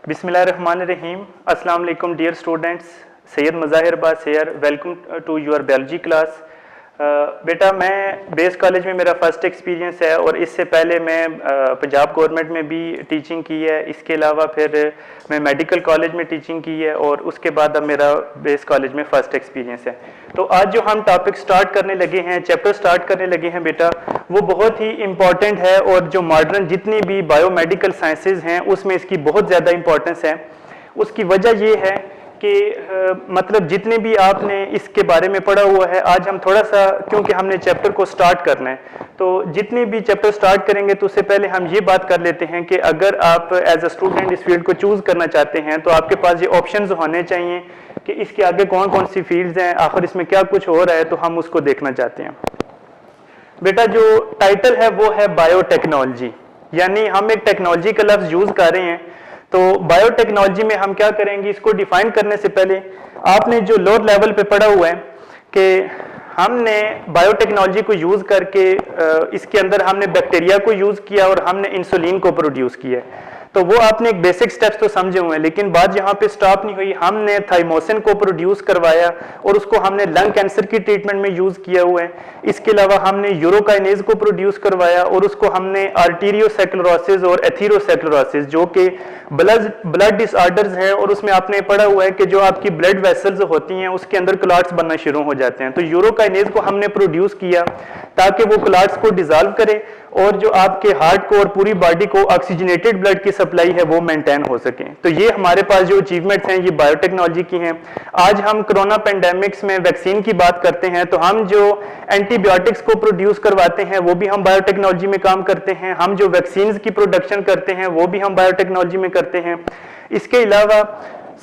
बिस्मिल्लाहिर्रहमानिर्रहीम। अस्सलाम वालेकुम dear students, Syed Mazahir Abbas here, welcome to your biology class. बेटा मैं बेस कॉलेज में मेरा फ़र्स्ट एक्सपीरियंस है और इससे पहले मैं पंजाब गवर्नमेंट में भी टीचिंग की है। इसके अलावा फिर मैं मेडिकल कॉलेज में टीचिंग की है और उसके बाद अब मेरा बेस कॉलेज में फ़र्स्ट एक्सपीरियंस है। तो आज जो हम टॉपिक स्टार्ट करने लगे हैं, चैप्टर स्टार्ट करने लगे हैं बेटा, वो बहुत ही इम्पॉर्टेंट है और जो मॉडर्न जितनी भी बायोमेडिकल साइंसेज हैं उसमें इसकी बहुत ज़्यादा इम्पॉर्टेंस है। उसकी वजह ये है कि मतलब जितने भी आपने इसके बारे में पढ़ा हुआ है, आज हम थोड़ा सा, क्योंकि हमने चैप्टर को स्टार्ट करना है, तो जितने भी चैप्टर स्टार्ट करेंगे तो उससे पहले हम ये बात कर लेते हैं कि अगर आप एज अ स्टूडेंट इस फील्ड को चूज़ करना चाहते हैं तो आपके पास ये ऑप्शंस होने चाहिए कि इसके आगे कौन कौन सी फील्ड्स हैं, आखिर इसमें क्या कुछ हो रहा है, तो हम उसको देखना चाहते हैं। बेटा जो टाइटल है वो है बायोटेक्नोलॉजी, यानी हम एक टेक्नोलॉजी का लफ्ज़ यूज़ कर रहे हैं। तो बायोटेक्नोलॉजी में हम क्या करेंगे, इसको डिफाइन करने से पहले आपने जो लोअर लेवल पे पढ़ा हुआ है कि हमने बायोटेक्नोलॉजी को यूज़ करके इसके अंदर हमने बैक्टीरिया को यूज़ किया और हमने इंसुलिन को प्रोड्यूस किया। तो वो आपने एक बेसिक स्टेप्स तो समझे हुए हैं, लेकिन बात यहाँ पे स्टॉप नहीं हुई। हमने थाइमोसिन को प्रोड्यूस करवाया और उसको हमने लंग कैंसर की ट्रीटमेंट में यूज़ किया हुआ है। इसके अलावा हमने यूरोकाइनेज को प्रोड्यूस करवाया और उसको हमने आर्टीरियोसेक्लेरोसिस और एथीरोसेक्लेरोसिस जो कि ब्लड डिसऑर्डर्स हैं, और उसमें आपने पढ़ा हुआ है कि जो आपकी ब्लड वेसल्स होती हैं उसके अंदर क्लॉट्स बनना शुरू हो जाते हैं। तो यूरोकाइनेज को हमने प्रोड्यूस किया ताकि वो क्लॉट्स को डिजॉल्व करे और जो आपके हार्ट को और पूरी बॉडी को ऑक्सीजनेटेड ब्लड की सप्लाई है वो मेंटेन हो सके। तो ये हमारे पास जो अचीवमेंट्स हैं ये बायोटेक्नोलॉजी की हैं। आज हम कोरोना पेंडेमिक्स में वैक्सीन की बात करते हैं, तो हम जो एंटीबायोटिक्स को प्रोड्यूस करवाते हैं वो भी हम बायोटेक्नोलॉजी में काम करते हैं। हम जो वैक्सीन की प्रोडक्शन करते हैं वो भी हम बायोटेक्नोलॉजी में करते हैं। इसके अलावा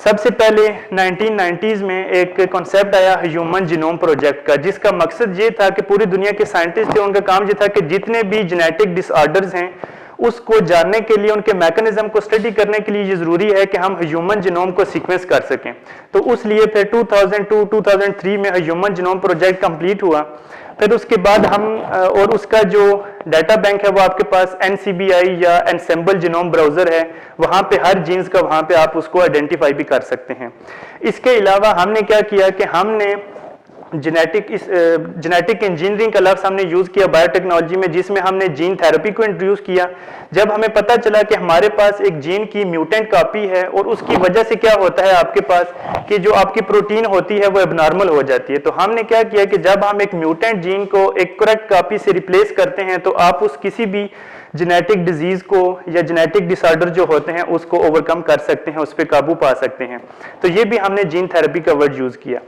सबसे पहले 1990s में एक कॉन्सेप्ट आया ह्यूमन जीनोम प्रोजेक्ट का, जिसका मकसद ये था कि पूरी दुनिया के साइंटिस्ट थे, उनका काम ये था कि जितने भी जेनेटिक डिसऑर्डर्स हैं उसको जानने के लिए, उनके मैकेनिज्म को स्टडी करने के लिए ये ज़रूरी है कि हम ह्यूमन जीनोम को सीक्वेंस कर सकें। तो उस लिए फिर 2002-2003 में ह्यूमन जीनोम प्रोजेक्ट कंप्लीट हुआ। फिर उसके बाद हम और उसका जो डाटा बैंक है वो आपके पास NCBI या एनसेम्बल जीनोम ब्राउज़र है, वहाँ पे हर जीन्स का वहाँ पे आप उसको आइडेंटिफाई भी कर सकते हैं। इसके अलावा हमने क्या किया कि हमने जेनेटिक इंजीनियरिंग का लफ्ज़ हमने यूज़ किया बायोटेक्नोलॉजी में, जिसमें हमने जीन थेरेपी को इंट्रोड्यूस किया। जब हमें पता चला कि हमारे पास एक जीन की म्यूटेंट कॉपी है और उसकी वजह से क्या होता है आपके पास कि जो आपकी प्रोटीन होती है वो एबनॉर्मल हो जाती है, तो हमने क्या किया कि जब हम एक म्यूटेंट जीन को एक करेक्ट कॉपी से रिप्लेस करते हैं तो आप उस किसी भी जेनेटिक डिजीज़ को या जेनेटिक डिसऑर्डर जो होते हैं उसको ओवरकम कर सकते हैं, उस पर काबू पा सकते हैं। तो ये भी हमने जीन थेरेपी का वर्ड यूज़ किया।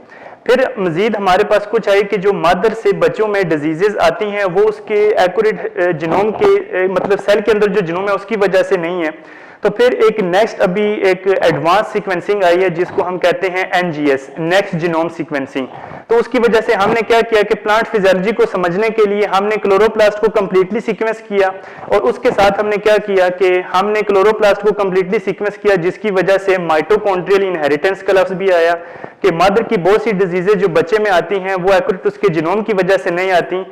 फिर मजीद हमारे पास कुछ आई कि जो मदर से बच्चों में डिजीजेज आती हैं वो उसके एक्यूरेट जीनोम के मतलब सेल के अंदर जो जीनोम है उसकी वजह से नहीं है। तो फिर एक नेक्स्ट अभी एक एडवांस सीक्वेंसिंग आई है जिसको हम कहते हैं NGS, नेक्स्ट जीनोम सीक्वेंसिंग। तो उसकी वजह से हमने क्या किया कि प्लांट फिजियोलॉजी को समझने के लिए हमने क्लोरोप्लास्ट को कंप्लीटली सीक्वेंस किया, और उसके साथ हमने क्या किया कि हमने क्लोरोप्लास्ट को कंप्लीटली सीक्वेंस किया, जिसकी वजह से माइटोकॉन्ड्रियल इनहेरिटेंस का लफ्ज़ भी आया कि मदर की बहुत सी डिजीजेज जो बच्चे में आती हैं वो एक्यूरेट उसके जीनोम की वजह से नहीं आती।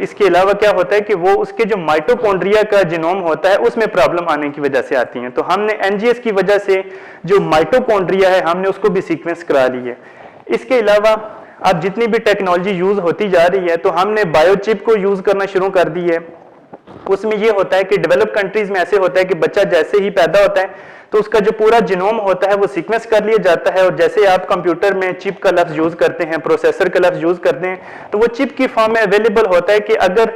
इसके अलावा क्या होता है कि वो उसके जो माइटोकॉन्ड्रिया का जीनोम होता है उसमें प्रॉब्लम आने की वजह से आती हैं। तो हमने NGS की वजह से जो माइटोकॉन्ड्रिया है हमने उसको भी सीक्वेंस करा ली है। इसके अलावा अब जितनी भी टेक्नोलॉजी यूज़ होती जा रही है तो हमने बायोचिप को यूज़ करना शुरू कर दी है। उसमें ये होता है कि डेवलप कंट्रीज में ऐसे होता है कि बच्चा जैसे ही पैदा होता है तो उसका जो पूरा जीनोम होता है वो सीक्वेंस कर लिया जाता है, और जैसे आप कंप्यूटर में चिप का लफ्ज़ यूज़ करते हैं, प्रोसेसर का लफ्ज़ यूज़ करते हैं, तो वो चिप की फॉर्म में अवेलेबल होता है कि अगर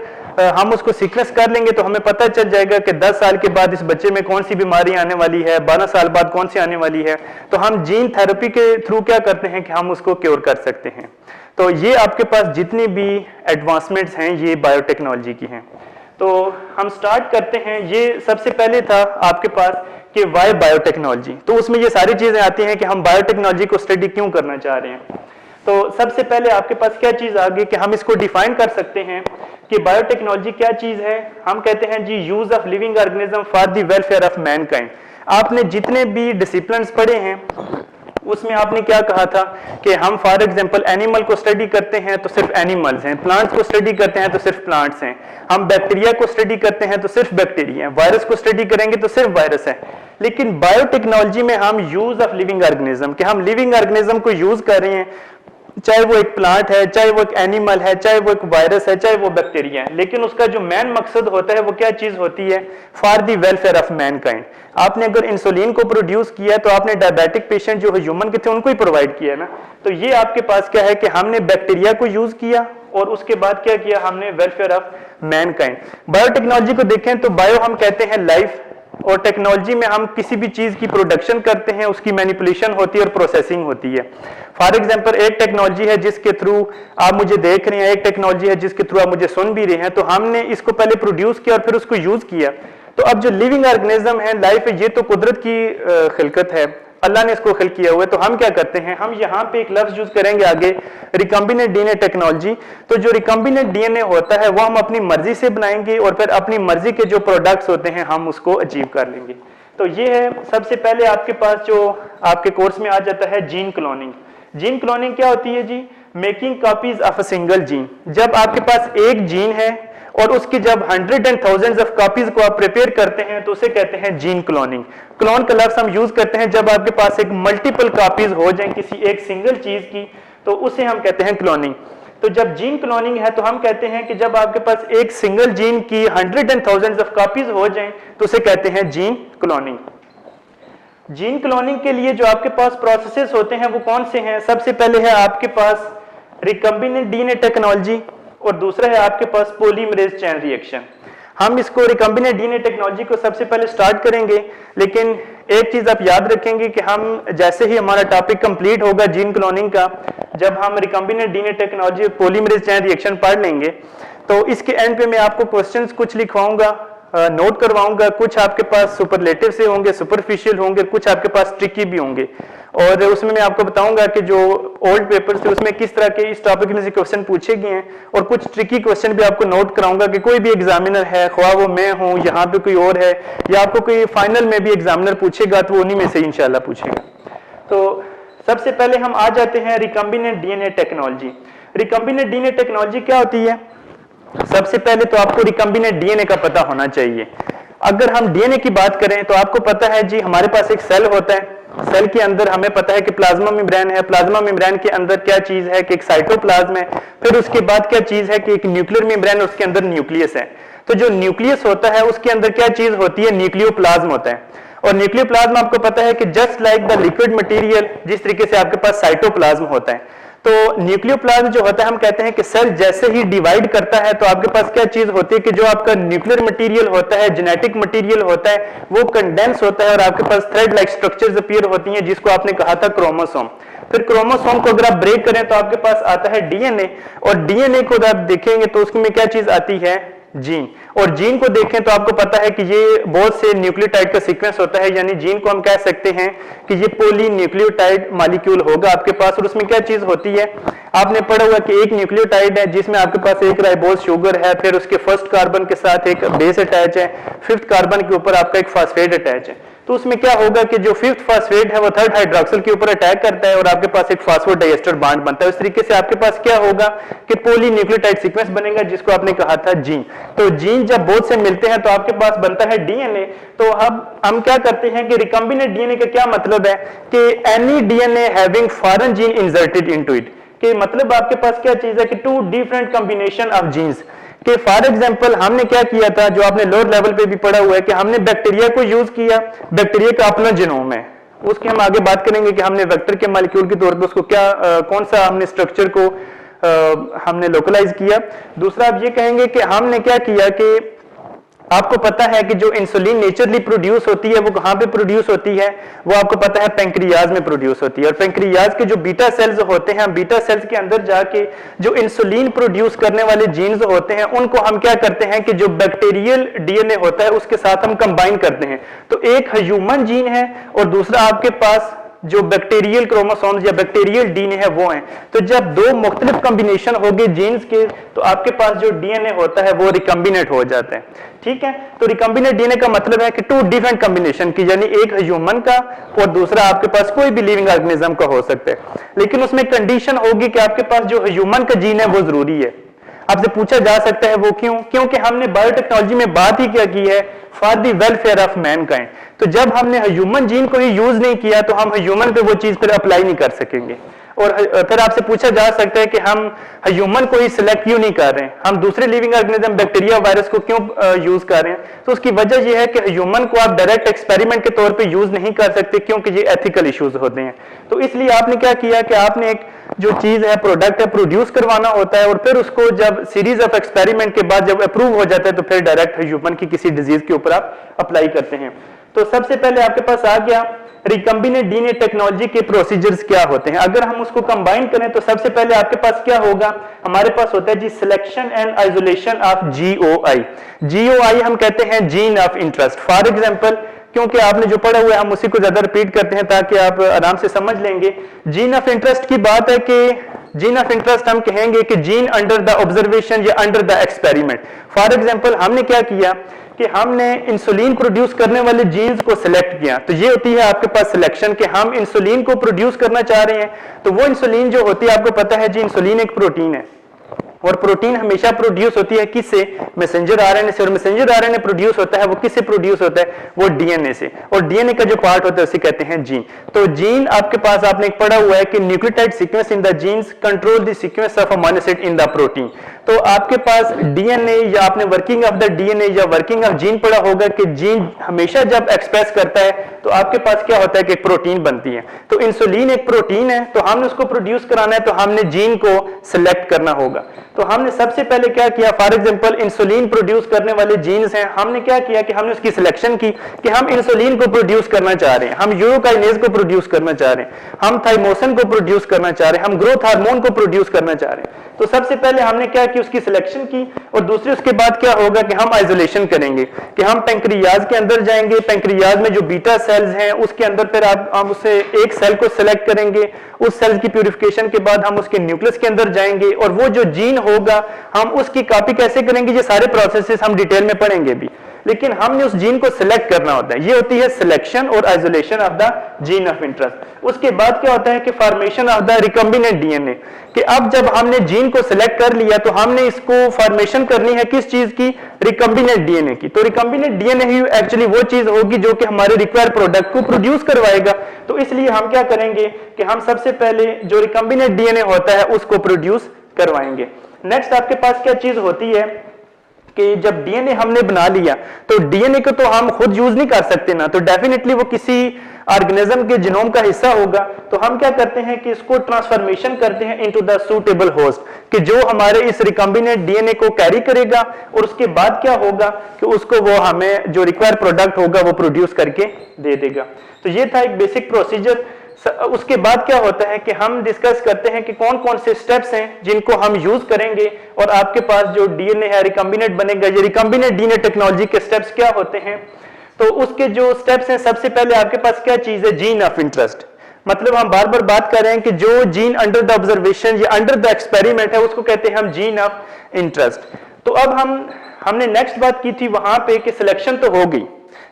हम उसको सीक्वेंस कर लेंगे तो हमें पता चल जाएगा कि 10 साल के बाद इस बच्चे में कौन सी बीमारी आने वाली है, 12 साल बाद कौन सी आने वाली है। तो हम जीन थेरेपी के थ्रू क्या करते हैं कि हम उसको क्योर कर सकते हैं। तो ये आपके पास जितनी भी एडवांसमेंट्स हैं ये बायोटेक्नोलॉजी की हैं। तो हम स्टार्ट करते हैं। ये सबसे पहले था आपके पास कि वाई बायोटेक्नोलॉजी, तो उसमें ये सारी चीज़ें आती हैं कि हम बायोटेक्नोलॉजी को स्टडी क्यों करना चाह रहे हैं। तो सबसे पहले आपके पास क्या चीज़ आ गई कि हम इसको डिफाइन कर सकते हैं कि बायोटेक्नोलॉजी क्या चीज़ है। हम कहते हैं जी use of living organism for the welfare of mankind. आपने जितने भी डिसिप्लिन्स पढ़े हैं उसमें आपने क्या कहा था कि हम फॉर एग्जांपल एनिमल को स्टडी करते हैं तो सिर्फ एनिमल्स हैं, प्लांट्स को स्टडी करते हैं तो सिर्फ प्लांट्स हैं, हम बैक्टीरिया को स्टडी करते हैं तो सिर्फ बैक्टीरिया हैं, वायरस को स्टडी करेंगे तो सिर्फ वायरस है। लेकिन बायोटेक्नोलॉजी में हम यूज ऑफ लिविंग ऑर्गेनिज्म, कि हम लिविंग ऑर्गेनिज्म को यूज कर रहे हैं, चाहे वो एक प्लांट है, चाहे वो एक एनिमल है, चाहे वो एक वायरस है, चाहे वो बैक्टीरिया है, लेकिन उसका जो मेन मकसद होता है वो क्या चीज होती है? For the welfare of mankind. आपने अगर इंसुलिन को प्रोड्यूस किया तो आपने डायबिटिक पेशेंट जो ह्यूमन के थे उनको ही प्रोवाइड किया ना। तो ये आपके पास क्या है कि हमने बैक्टीरिया को यूज किया और उसके बाद क्या किया? हमने वेलफेयर ऑफ मैनकाइंड। बायोटेक्नोलॉजी को देखें तो बायो हम कहते हैं लाइफ, और टेक्नोलॉजी में हम किसी भी चीज की प्रोडक्शन करते हैं, उसकी मैनिपुलेशन होती है और प्रोसेसिंग होती है। फॉर एग्जांपल एक टेक्नोलॉजी है जिसके थ्रू आप मुझे देख रहे हैं, एक टेक्नोलॉजी है जिसके थ्रू आप मुझे सुन भी रहे हैं, तो हमने इसको पहले प्रोड्यूस किया और फिर उसको यूज किया। तो अब जो लिविंग ऑर्गेनिज्म है, लाइफ है, ये तो कुदरत की खिलकत है, अल्लाह ने इसको खिल किया हुआ है। तो हम क्या करते हैं, हम यहाँ पे एक लफ्ज यूज करेंगे आगे, रिकम्बिनेंट डीएनए टेक्नोलॉजी। तो जो रिकम्बिनेंट डीएनए होता है वो हम अपनी मर्जी से बनाएंगे और फिर अपनी मर्जी के जो प्रोडक्ट्स होते हैं हम उसको अचीव कर लेंगे। तो ये है सबसे पहले आपके पास जो आपके कोर्स में आ जाता है जीन क्लोनिंग। जीन क्लोनिंग क्या होती है जी? Making copies of a single gene. जब आपके पास एक जीन है और उसकी जब 100 and thousands ऑफ कॉपीज को आप प्रिपेयर करते हैं तो उसे कहते हैं जीन क्लोनिंग। क्लोन का लफ्ज हम यूज करते हैं जब आपके पास एक मल्टीपल कॉपीज हो जाएं किसी एक सिंगल चीज की, तो उसे हम कहते हैं क्लोनिंग। तो जब जीन क्लोनिंग है तो हम कहते हैं कि जब आपके पास एक सिंगल जीन की 100 and thousands ऑफ कॉपीज हो जाएं तो उसे कहते हैं जीन क्लोनिंग। जीन क्लोनिंग के लिए जो आपके पास प्रोसेसेस होते हैं वो कौन से हैं? सबसे पहले है आपके पास रिकम्बिनेंट डीएनए टेक्नोलॉजी और दूसरा है आपके पास पॉलीमरेज चेन रिएक्शन। हम इसको रिकम्बिनेंट डीएनए टेक्नोलॉजी को सबसे पहले स्टार्ट करेंगे, लेकिन एक चीज आप याद रखेंगे कि हम जैसे ही हमारा टॉपिक कंप्लीट होगा जीन क्लोनिंग का, जब हम रिकम्बिनेंट डीएनए टेक्नोलॉजी और पॉलीमरेज चेन रिएक्शन पढ़ लेंगे तो इसके एंड पे मैं आपको क्वेश्चंस कुछ लिखवाऊंगा, नोट करवाऊंगा। कुछ आपके पास सुपरलेटिव से होंगे, सुपरफिशियल होंगे, कुछ आपके पास ट्रिकी भी होंगे, और उसमें मैं आपको बताऊंगा कि जो ओल्ड पेपर्स थे उसमें किस तरह के इस टॉपिक में से क्वेश्चन पूछे गए हैं, और कुछ ट्रिकी क्वेश्चन भी आपको नोट कराऊंगा कि कोई भी एग्जामिनर है, ख्वाह वो मैं हूं, यहाँ पे कोई और है, या आपको कोई फाइनल में भी एग्जामिनर पूछेगा तो वो उन्हीं में से इंशाल्लाह पूछेगा। तो सबसे पहले हम आ जाते हैं recombinant DNA technology. Recombinant DNA technology क्या होती है? सबसे पहले तो आपको रिकम्बिनेंट डीएनए का पता होना चाहिए। अगर हम डीएनए की बात करें तो आपको पता है जी हमारे पास एक सेल होता है, सेल के अंदर हमें पता है कि प्लाज्मा मेम्ब्रेन है, प्लाज्मा मेम्ब्रेन के अंदर क्या चीज है कि एक साइटोप्लाज्म है, फिर उसके बाद क्या चीज है कि एक न्यूक्लियर मेम्ब्रेन, उसके अंदर न्यूक्लियस है। तो जो न्यूक्लियस होता है उसके अंदर क्या चीज होती है? न्यूक्लियोप्लाज्म होता है। और न्यूक्लियोप्लाज्म आपको पता है कि just like the liquid material, जिस तरीके से आपके पास साइटोप्लाज्म होता है, तो न्यूक्लियोप्लाज्म जो होता है हम कहते हैं कि सेल जैसे ही डिवाइड करता है तो आपके पास क्या चीज होती है कि जो आपका न्यूक्लियर मटेरियल होता है, जेनेटिक मटेरियल होता है, वो कंडेंस होता है और आपके पास थ्रेड लाइक स्ट्रक्चर्स अपीयर होती हैं, जिसको आपने कहा था क्रोमोसोम। फिर क्रोमोसोम को अगर आप ब्रेक करें तो आपके पास आता है डीएनए, और डीएनए को अगर आप देखेंगे तो उसमें क्या चीज आती है? जीन। और जीन को देखें तो आपको पता है कि ये बहुत से न्यूक्लियोटाइड का सीक्वेंस होता है, यानी जीन को हम कह सकते हैं कि ये पॉलीन्यूक्लियोटाइड मॉलिक्यूल होगा आपके पास। और उसमें क्या चीज होती है? आपने पढ़ा हुआ कि एक न्यूक्लियोटाइड है जिसमें आपके पास एक राइबोज शुगर है, फिर उसके फर्स्ट कार्बन के साथ एक बेस अटैच है, फिफ्थ कार्बन के ऊपर आपका एक फास्फेट अटैच है। तो उसमें क्या होगा कि जो फिफ्थ फास्फेट है वो थर्ड हाइड्रोक्सिल के ऊपर अटैक करता है और आपके पास एक फास्फोडाइएस्टर बॉन्ड बनता है। उस तरीके से आपके पास क्या होगा कि पॉलीन्यूक्लियोटाइड सीक्वेंस बनेगा, जिसको आपने कहा था जीन। तो जीन जब बहुत से मिलते हैं तो आपके पास बनता है डीएनए। तो अब हम क्या करते हैं कि रिकम्बिनेंट डीएनए का क्या मतलब है कि any DNA having foreign gene inserted into it, कि मतलब आपके पास क्या चीज है कि two different combination of genes. कि फॉर एग्जांपल हमने क्या किया था, जो आपने लोअर लेवल पे भी पढ़ा हुआ है, कि हमने बैक्टीरिया को यूज किया, बैक्टीरिया का अपना जीनोम है, उसकी हम आगे बात करेंगे कि हमने वेक्टर के मॉलिक्यूल के तौर पे उसको क्या कौन सा हमने स्ट्रक्चर को हमने लोकलाइज किया। दूसरा आप ये कहेंगे कि हमने क्या किया कि आपको पता है कि जो इंसुलिन नेचुरली प्रोड्यूस होती है वो कहां पे प्रोड्यूस होती है? वो आपको पता है पेंक्रियाज में प्रोड्यूस होती है। और पेंक्रियाज के जो बीटा सेल्स होते हैं, बीटा सेल्स के अंदर जाके जो इंसुलिन प्रोड्यूस करने वाले जीन्स होते हैं उनको हम क्या करते हैं कि जो बैक्टीरियल डीएनए होता है उसके साथ हम कंबाइन करते हैं। तो एक ह्यूमन जीन है और दूसरा आपके पास जो बैक्टीरियल क्रोमोसोम्स या बैक्टीरियल डीएनए है वो है। तो जब दो मुख्तलिफ कॉम्बिनेशन हो गए जीन्स के तो आपके पास जो डीएनए होता है वो रिकम्बिनेंट हो जाता है। ठीक है, तो रिकम्बिनेंट डीएनए का मतलब है कि टू डिफरेंट कॉम्बिनेशन की, यानी एक ह्यूमन का और दूसरा आपके पास कोई भी लिविंग ऑर्गेनिज्म का हो सकता है, लेकिन उसमें कंडीशन होगी कि आपके पास जो ह्यूमन का जीन है वो जरूरी है। आपसे पूछा जा सकता है वो क्यों? क्योंकि हमने बायोटेक्नोलॉजी में बात ही क्या की है, for the welfare of Mankind. तो जब हमने ह्यूमन जीन को ही यूज नहीं किया तो हम ह्यूमन पे वो चीज फिर अप्लाई नहीं कर सकेंगे। और फिर आपसे पूछा जा सकता है कि हम ह्यूमन को ही सिलेक्ट क्यों नहीं कर रहे हैं, हम दूसरे लिविंग ऑर्गेनिज्म बैक्टीरिया वायरस को क्यों यूज कर रहे हैं? तो उसकी वजह यह है कि ह्यूमन को आप डायरेक्ट एक्सपेरिमेंट के तौर पे यूज नहीं कर सकते, क्योंकि ये एथिकल इश्यूज होते हैं। तो इसलिए आपने क्या किया कि आपने एक जो चीज है, प्रोडक्ट है, प्रोड्यूस करवाना होता है, और फिर उसको जब सीरीज ऑफ एक्सपेरिमेंट के बाद जब अप्रूव हो जाता है तो फिर डायरेक्ट ह्यूमन की किसी डिजीज के ऊपर आप अप्लाई करते हैं। तो सबसे पहले आपके पास आ गया रिकम्बिनेंट डीएनए टेक्नोलॉजी के प्रोसीजर्स क्या होते हैं। अगर हम उसको कंबाइन करें तो सबसे पहले आपके पास क्या होगा, हमारे पास होता है जी selection and isolation of GOI. GOI हम कहते हैं gene of interest. For example, क्योंकि आपने जो पढ़ा हुआ है हम उसी को ज्यादा रिपीट करते हैं ताकि आप आराम से समझ लेंगे। जीन ऑफ इंटरेस्ट की बात है कि जीन ऑफ इंटरेस्ट हम कहेंगे कि जीन अंडर द ऑब्जर्वेशन या under the experiment. For example, हमने क्या किया कि हमने इंसुलिन प्रोड्यूस करने वाले जीन्स को सिलेक्ट किया, तो ये होती है आपके पास सिलेक्शन कि हम इंसुलिन को प्रोड्यूस करना चाह रहे हैं। तो वो इंसुलिन जो होती है, आपको पता है जी इंसुलिन एक प्रोटीन है, और प्रोटीन हमेशा प्रोड्यूस होती है किससे? मैसेंजर आरएनए से। और मैसेंजर आरएनए प्रोड्यूस होता है वो किससे प्रोड्यूस होता है? वो डीएनए से। और डीएनए का जो पार्ट होता है उसे कहते हैं जीन। तो जीन आपके पास आपने एक पढ़ा हुआ है कि nucleotide sequence in the jeans control the sequence of amino acid in the protein. तो आपके पास डीएनए या आपने वर्किंग ऑफ द डीएनए या वर्किंग ऑफ जीन पढ़ा होगा कि जीन हमेशा जब एक्सप्रेस करता है तो आपके पास क्या होता है कि एक प्रोटीन बनती है। तो इंसुलिन एक प्रोटीन है, तो हमने उसको प्रोड्यूस कराना है तो हमने जीन को सिलेक्ट करना होगा। तो हमने सबसे पहले क्या किया, फॉर एग्जांपल इंसुलिन प्रोड्यूस करने वाले जीन्स हैं, हमने क्या किया कि हमने उसकी सिलेक्शन की कि हम इंसुलिन को प्रोड्यूस करना चाह रहे हैं, हम यूरोकाइनेज को प्रोड्यूस करना चाह रहे हैं, हम थाइमोसिन को प्रोड्यूस करना चाह रहे हैं, हम ग्रोथ हार्मोन को प्रोड्यूस करना चाह रहे हैं। तो सबसे पहले हमने क्या की, उसकी सिलेक्शन की। और दूसरे उसके बाद क्या होगा कि हम आइसोलेशन करेंगे कि हम पेंक्रियाज के अंदर जाएंगे, पेंक्रियाज में जो बीटा सेल्स हैं उसके अंदर फिर हम उससे एक सेल को सिलेक्ट करेंगे, उस सेल की प्यूरिफिकेशन के बाद हम उसके न्यूक्लियस के अंदर जाएंगे और वो जो जीन होगा हम उसकी कॉपी कैसे करेंगे, ये सारे प्रोसेसेस हम डिटेल में पढ़ेंगे भी, लेकिन हमने उस जीन को सिलेक्ट करना होता है। ये होती है सिलेक्शन और isolation of the gene of interest. उसके बाद क्या होता है कि formation of the recombinant DNA, कि अब जब हमने जीन को सिलेक्ट कर लिया तो हमने इसको फॉर्मेशन करनी है किस चीज की, रिकम्बिनेंट डीएनए की। तो रिकम्बिनेंट डीएनए ही एक्चुअली वो चीज होगी जो कि हमारे रिक्वायर्ड प्रोडक्ट को प्रोड्यूस करवाएगा। तो इसलिए हम क्या करेंगे कि हम सबसे पहले जो रिकम्बिनेंट डीएनए होता है उसको प्रोड्यूस करवाएंगे। नेक्स्ट आपके पास क्या चीज होती है कि जब डीएनए हमने बना लिया तो डीएनए को तो हम खुद यूज नहीं कर सकते ना, तो डेफिनेटली वो किसी ऑर्गेनिज्म के जीनोम का हिस्सा होगा। तो हम क्या करते हैं कि इसको ट्रांसफॉर्मेशन करते हैं इनटू द सूटेबल होस्ट, कि जो हमारे इस रिकम्बिनेंट डीएनए को कैरी करेगा और उसके बाद क्या होगा कि उसको वो हमें जो रिक्वायर्ड प्रोडक्ट होगा वो प्रोड्यूस करके दे देगा। तो ये था एक बेसिक प्रोसीजर। उसके बाद क्या होता है कि हम डिस्कस करते हैं कि कौन कौन से स्टेप्स हैं जिनको हम यूज करेंगे और आपके पास जो डीएनए है रिकम्बिनेंट बनेगा। ये रिकम्बिनेंट डीएनए टेक्नोलॉजी के स्टेप्स क्या होते हैं, तो उसके जो स्टेप्स हैं, सबसे पहले आपके पास क्या चीज है, जीन ऑफ इंटरेस्ट। मतलब हम बार बार बात कर रहे हैं कि जो जीन अंडर द ऑब्जर्वेशन या अंडर द एक्सपेरिमेंट है उसको कहते हैं हम जीन ऑफ इंटरेस्ट। तो अब हमने नेक्स्ट बात की थी वहां पे कि सिलेक्शन तो हो गई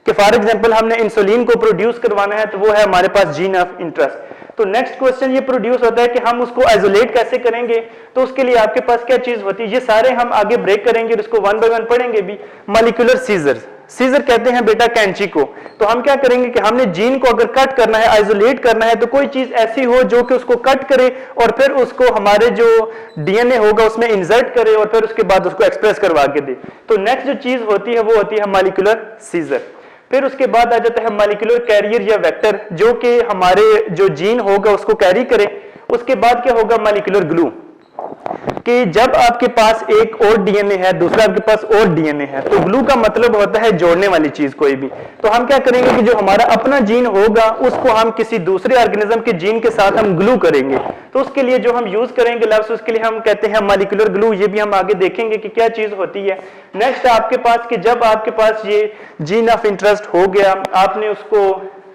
कि फॉर एग्जांपल हमने इंसुलिन को प्रोड्यूस करवाना है तो वो है हमारे पास जीन ऑफ इंटरेस्ट। तो नेक्स्ट क्वेश्चन ये प्रोड्यूस होता है कि हम उसको आइसोलेट कैसे करेंगे। तो उसके लिए आपके पास क्या चीज होती है, ये सारे हम आगे ब्रेक करेंगे और इसको वन बाय वन पढ़ेंगे भी। मॉलिक्यूलर सीजर, सीजर कहते हैं बेटा कैंची को। तो हम क्या करेंगे कि हमने जीन को अगर कट करना है, आइसोलेट करना है, तो कोई चीज ऐसी हो जो कि उसको कट करे और फिर उसको हमारे जो डीएनए होगा उसमें इंसर्ट करे और फिर उसके बाद उसको एक्सप्रेस करवा के दे। तो नेक्स्ट जो चीज होती है वो होती है मॉलिक्यूलर सीजर। फिर उसके बाद आ जाता है मॉलिक्यूलर कैरियर या वेक्टर, जो कि हमारे जो जीन होगा उसको कैरी करे। उसके बाद क्या होगा, मॉलिक्यूलर ग्लू, कि जब आपके पास एक और डीएनए है, दूसरा आपके पास और डीएनए है, तो ग्लू का मतलब होता है जोड़ने वाली चीज कोई भी। तो हम क्या करेंगे कि जो हमारा अपना जीन होगा उसको हम किसी दूसरे ऑर्गेनिज्म के जीन के साथ हम ग्लू करेंगे। तो उसके लिए जो हम यूज करेंगे लफ्ज, उसके लिए हम कहते हैं मॉलिक्यूलर ग्लू। ये भी हम आगे देखेंगे कि क्या चीज होती है। नेक्स्ट आपके पास कि जब आपके पास ये जीन ऑफ इंटरेस्ट हो गया, आपने उसको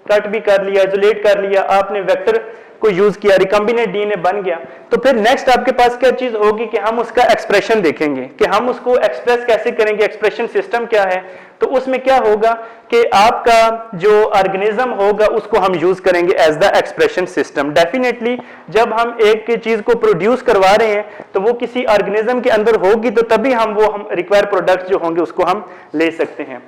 कट भी कर लिया, आइसोलेट कर लिया, आपने वेक्टर को यूज किया, रिकॉम्बिनेंट डीएनए बन गया, तो फिर नेक्स्ट आपके पास क्या चीज होगी कि हम उसका एक्सप्रेशन देखेंगे कि हम उसको एक्सप्रेस कैसे करेंगे, एक्सप्रेशन सिस्टम क्या है। तो उसमें क्या होगा कि आपका जो ऑर्गेनिज्म होगा उसको हम यूज करेंगे as the expression system. Definitely जब हम एक चीज को प्रोड्यूस करवा रहे हैं तो वो किसी ऑर्गेनिज्म के अंदर होगी, तो तभी हम रिक्वायर प्रोडक्ट्स जो होंगे उसको हम ले सकते हैं।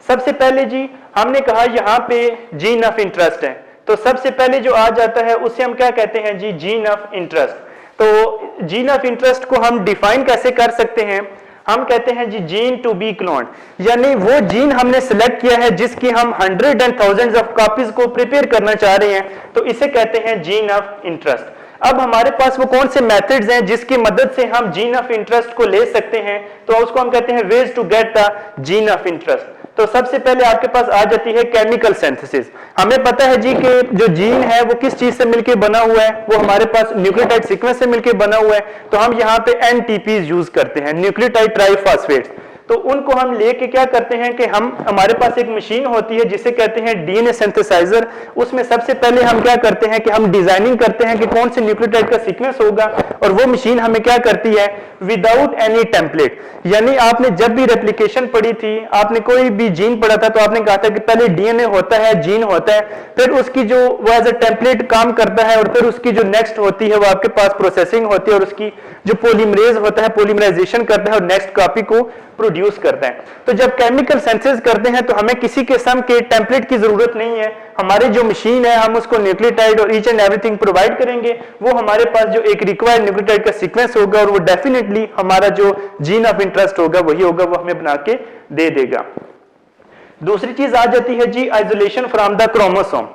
सबसे पहले जी हमने कहा यहाँ पे जीन ऑफ इंटरेस्ट है, तो सबसे पहले जो आ जाता है उसे हम क्या कहते हैं जी, जीन ऑफ इंटरेस्ट। तो जीन ऑफ इंटरेस्ट को हम डिफाइन कैसे कर सकते हैं, हम कहते हैं जी जीन टू बी क्लोन्ड, यानी वो जीन हमने सिलेक्ट किया है जिसकी हम 100 and thousands ऑफ कॉपीज को प्रिपेयर करना चाह रहे हैं, तो इसे कहते हैं जीन ऑफ इंटरेस्ट। अब हमारे पास वो कौन से मेथड्स हैं जिसकी मदद से हम जीन ऑफ इंटरेस्ट को ले सकते हैं, तो उसको हम कहते हैं ways to get the gene of interest. तो सबसे पहले आपके पास आ जाती है केमिकल सिंथेसिस। हमें पता है जी कि जो जीन है वो किस चीज से मिलकर बना हुआ है, वो हमारे पास न्यूक्लियोटाइड सीक्वेंस से मिलकर बना हुआ है, तो हम यहाँ पे एनटीपीज यूज करते हैं, न्यूक्लियोटाइड ट्राइफॉस्फेट्स। तो उनको हम लेके क्या करते हैं कि हमारे पास एक मशीन होती है जिसे कहते हैं डीएनए सिंथेसाइजर। उसमें सबसे पहले हम क्या करते हैं कि हम डिजाइनिंग करते हैं कि कौन से न्यूक्लियोटाइड का सीक्वेंस होगा, और वो मशीन हमें क्या करती है विदाउट एनी टेम्पलेट। यानी आपने जब भी रेप्लिकेशन पढ़ी थी, आपने कोई भी जीन पढ़ा था, तो आपने कहा था कि पहले डीएनए होता है, जीन होता है, फिर उसकी जो वो एज ए टेम्पलेट काम करता है, और फिर उसकी जो नेक्स्ट होती है वो आपके पास प्रोसेसिंग होती है, और उसकी जो पॉलीमरेज होता है पॉलीमराइजेशन करता है और नेक्स्ट कॉपी को प्रोड्यूस करता है। तो जब केमिकल सिंथेसिस करते हैं तो हमें किसी किस्म के टेम्पलेट की जरूरत नहीं है, हमारी जो मशीन है हम उसको न्यूक्लियोटाइड और ईच एंड एवरीथिंग प्रोवाइड करेंगे, वो हमारे पास जो एक रिक्वायर्ड न्यूक्लियोटाइड का सीक्वेंस होगा और वो डेफिनेटली हमारा जो जीन ऑफ इंटरेस्ट होगा वही होगा, वो हमें बना के दे देगा। दूसरी चीज आ जाती है जी आइसोलेशन फ्रॉम द क्रोमोसोम,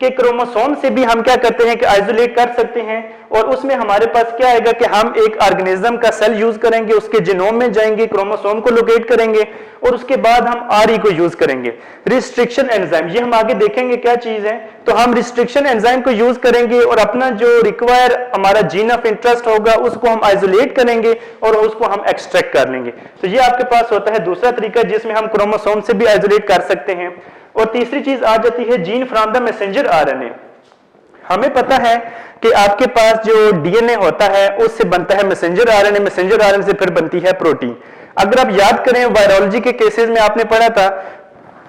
कि क्रोमोसोम से भी हम क्या करते हैं कि आइसोलेट कर सकते हैं, और उसमें हमारे पास क्या आएगा कि हम एक ऑर्गेनिज्म का सेल यूज करेंगे, उसके जीनोम में जाएंगे, क्रोमोसोम को लोकेट करेंगे, और उसके बाद हम आरई को यूज करेंगे, रिस्ट्रिक्शन एंजाइम। ये हम आगे देखेंगे क्या चीज है। तो हम रिस्ट्रिक्शन एंजाइम को यूज करेंगे और अपना जो रिक्वायर हमारा जीन ऑफ इंटरेस्ट होगा उसको हम आइसोलेट करेंगे और उसको हम एक्सट्रैक्ट कर लेंगे। तो ये आपके पास होता है दूसरा तरीका जिसमें हम क्रोमोसोम से भी आइसोलेट कर सकते हैं। और तीसरी चीज आ जाती है gene from the messenger RNA. हमें पता है कि आपके पास जो डीएनए होता है उससे बनता है मैसेंजर आरएनए, मैसेंजर आरएनए से फिर बनती है प्रोटीन। अगर आप याद करें वायरोलॉजी के केसेस में आपने पढ़ा था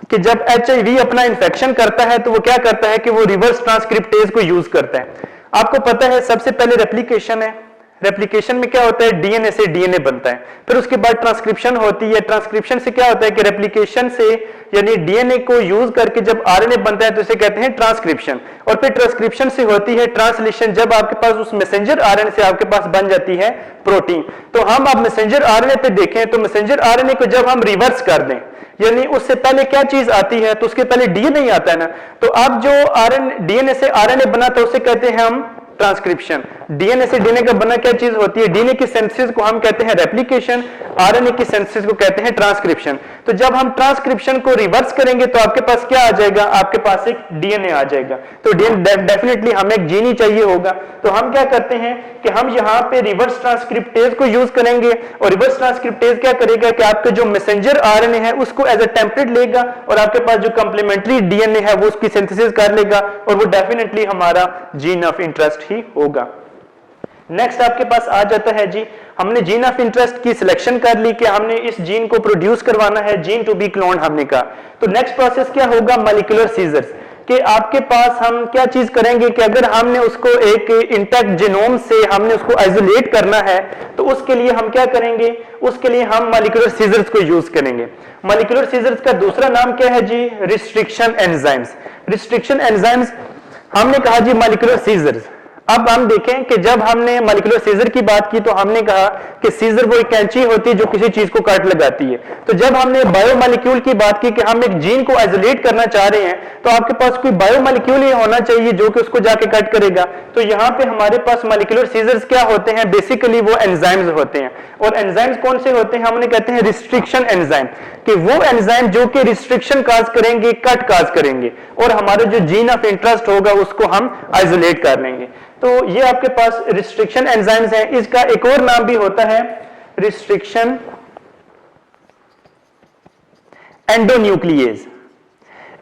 कि जब एचआईवी अपना इन्फेक्शन करता है तो वो क्या करता है कि वो रिवर्स ट्रांसक्रिप्टेज को यूज करता है। आपको पता है सबसे पहले रेप्लिकेशन है, रेप्लिकेशन में क्या होता है डीएनए से डीएनए बनता है, फिर उसके बाद ट्रांसक्रिप्शन होती है, ट्रांसक्रिप्शन से क्या होता है कि रेप्लिकेशन से यानी डीएनए को यूज करके जब आरएनए बनता है तो इसे कहते हैं ट्रांसक्रिप्शन, और फिर ट्रांसक्रिप्शन से होती है ट्रांसलेशन, जब आपके पास उस मैसेंजर आरएनए से आपके पास बन जाती है प्रोटीन। तो हम अब मैसेंजर आरएनए पे देखें तो मैसेंजर आरएनए को जब हम रिवर्स कर दें, यानी उससे पहले क्या चीज आती है, तो उसके पहले डीएनए आता है ना, तो अब जो आरएनए डीएनए से आरएनए बना था उसे कहते हैं हम ट्रांसक्रिप्शन। डीएनए से डीएनए का बना क्या चीज होती है, डीएनए की सिंथेसिस को हम कहते हैं रेप्लिकेशन, आरएनए की सिंथेसिस को कहते हैं ट्रांसक्रिप्शन। तो जब हम ट्रांसक्रिप्शन को रिवर्स करेंगे तो आपके पास क्या आ जाएगा, आपके पास एक डीएनए आ जाएगा। तो डेफिनेटली हमें एक जीन ही चाहिए होगा, तो हम क्या करते हैं कि हम यहाँ पे रिवर्स ट्रांसक्रिप्टेज को यूज करेंगे, और रिवर्स ट्रांसक्रिप्टेज क्या करेगा कि आपके जो मैसेंजर आरएनए है उसको एज अ टेम्पलेट लेगा, और आपके पास जो कंप्लीमेंट्री डीएनए है वो उसकी सिंथेसिस कर लेगा, और वो डेफिनेटली हमारा जीन ऑफ इंटरेस्ट ही होगा। नेक्स्ट आपके पास आ जाता है जी, हमने जीन ऑफ इंटरेस्ट की सिलेक्शन कर ली कि हमने इस जीन को प्रोड्यूस करवाना है, जीन टू बी क्लोन्ड हमने कहा। तो नेक्स्ट प्रोसेस क्या होगा, मॉलिक्यूलर सीजर्स, कि आपके पास हम क्या चीज करेंगे कि अगर हमने उसको एक इंटैक्ट जीनोम से हमने उसको आइसोलेट करना है तो उसके लिए हम क्या करेंगे, उसके लिए हम मॉलिक्यूलर सीजर्स को यूज करेंगे। मॉलिक्यूलर सीजर्स का दूसरा नाम क्या है जी, रिस्ट्रिक्शन एंजाइम्स। रिस्ट्रिक्शन एंजाइम्स हमने कहा जी मॉलिक्यूलर सीजर्स। अब हम देखें कि जब हमने मॉलिक्यूलर सीजर की बात की तो हमने कहा कि सीजर वो एक कैंची होती है जो किसी चीज को काट लगाती है। तो जब हमने बायोमॉलिक्यूल की बात की कि हम एक जीन को आइसोलेट करना चाह रहे हैं तो आपके पास कोई बायोमॉलिक्यूल ही होना चाहिए जो कि उसको जाके कट करेगा। तो यहाँ पे हमारे पास मॉलिक्यूलर सीजर्स क्या होते हैं, बेसिकली वो एंजाइम्स होते हैं। और एंजाइम्स कौन से होते हैं, हमने कहते हैं रिस्ट्रिक्शन एंजाइम, कि वो एंजाइम जो कि रिस्ट्रिक्शन काज करेंगे, कट काज करेंगे, और हमारा जो जीन ऑफ इंटरेस्ट होगा उसको हम आइसोलेट कर लेंगे। तो ये आपके पास रिस्ट्रिक्शन एंजाइम्स हैं। इसका एक और नाम भी होता है रिस्ट्रिक्शन एंडोन्यूक्लिएज।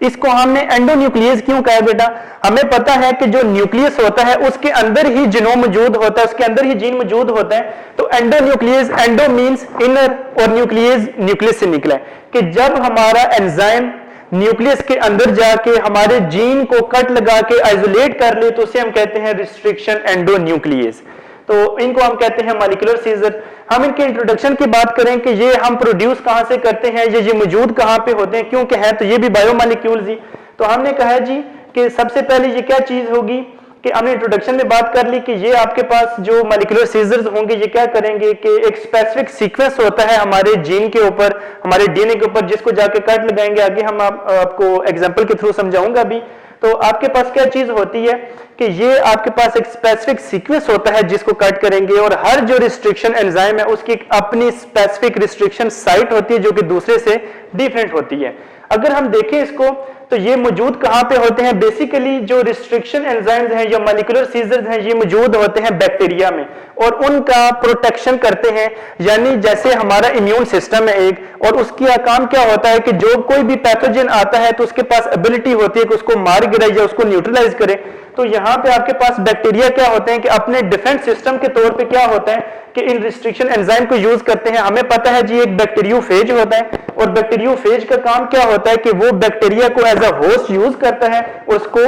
इसको हमने एंडोन्यूक्लियस क्यों कहा बेटा? हमें पता है कि जो न्यूक्लियस होता है उसके अंदर ही जीनोम मौजूद होता है, उसके अंदर ही जीन मौजूद होता है। तो एंडोन्यूक्लियस, एंडो मींस इनर और न्यूक्लियस न्यूक्लियस से निकला है कि जब हमारा एंजाइम न्यूक्लियस के अंदर जाके हमारे जीन को कट लगा के आइसोलेट कर ले तो उसे हम कहते हैं रिस्ट्रिक्शन एंडोन्यूक्लियस। तो इनको हम कहते हैं मॉलिक्यूलर सीजर। हम इनके इंट्रोडक्शन की बात करें कि ये हम प्रोड्यूस कहां से करते हैं, ये मौजूद कहां पे होते हैं, क्योंकि है तो ये भी बायोमॉलिक्यूल्स ही। तो हमने कहा जी कि सबसे पहले ये क्या चीज होगी कि हमने इंट्रोडक्शन में बात कर ली कि ये आपके पास जो मॉलिक्यूलर सीजर्स होंगे ये क्या करेंगे कि एक स्पेसिफिक सीक्वेंस होता है हमारे जीन के ऊपर, हमारे डीएनए के ऊपर, जिसको जाके कट लगाएंगे। आगे हम आपको एग्जांपल के थ्रू समझाऊंगा भी। तो आपके पास क्या चीज होती है कि ये आपके पास एक स्पेसिफिक सीक्वेंस होता है जिसको कट करेंगे, और हर जो रिस्ट्रिक्शन एंजाइम है उसकी अपनी स्पेसिफिक रिस्ट्रिक्शन साइट होती है जो कि दूसरे से डिफरेंट होती है। अगर हम देखें इसको तो ये मौजूद कहां पे होते हैं? बेसिकली जो रिस्ट्रिक्शन एंजाइम्स हैं या मॉलिक्यूलर सीजर्स हैं ये मौजूद होते हैं बैक्टीरिया में, और उनका प्रोटेक्शन करते हैं। यानी जैसे हमारा इम्यून सिस्टम है एक, और उसका काम क्या होता है कि जो कोई भी पैथोजन आता है तो उसके पास एबिलिटी होती है कि उसको मार गिराए या उसको न्यूट्रलाइज करे। तो यहाँ पे आपके पास बैक्टीरिया क्या होते हैं कि अपने डिफेंस सिस्टम के तौर पे क्या होता है कि इन रिस्ट्रिक्शन एंजाइम को यूज करते हैं। हमें पता है जी एक बैक्टीरियोफेज होता है, और बैक्टीरियोफेज का काम क्या होता है कि वो बैक्टीरिया को एज अ होस्ट यूज करता है और उसको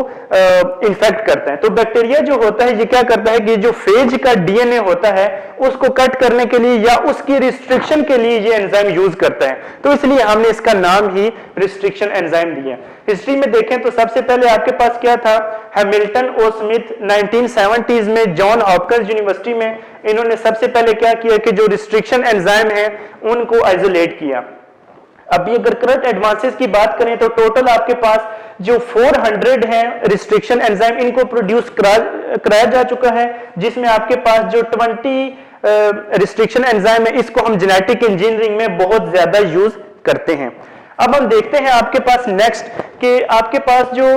इन्फेक्ट करता है। तो बैक्टीरिया जो होता है ये क्या करता है कि जो फेज का डीएनए होता है उसको कट करने के लिए या उसकी रिस्ट्रिक्शन के लिए ये एंजाइम यूज करता है। तो इसलिए हमने इसका नाम ही रिस्ट्रिक्शन एंजाइम दिया। हिस्ट्री में देखें तो सबसे पहले आपके पास क्या था? हैमिल्टन और स्मिथ 1970s में जॉन हॉपकिंस यूनिवर्सिटी में इन्होंने सबसे पहले क्या किया कि जो रिस्ट्रिक्शन एंजाइम है उनको आइसोलेट किया। अभी अगर करंट एडवांसेस की बात करें तो टोटल आपके पास जो 400 है रिस्ट्रिक्शन एंजाइम इनको प्रोड्यूस कराया जा चुका है, जिसमें आपके पास जो 20 रिस्ट्रिक्शन एंजाइम है इसको हम जेनेटिक इंजीनियरिंग में बहुत ज्यादा यूज करते हैं। अब हम देखते हैं आपके पास नेक्स्ट कि आपके पास जो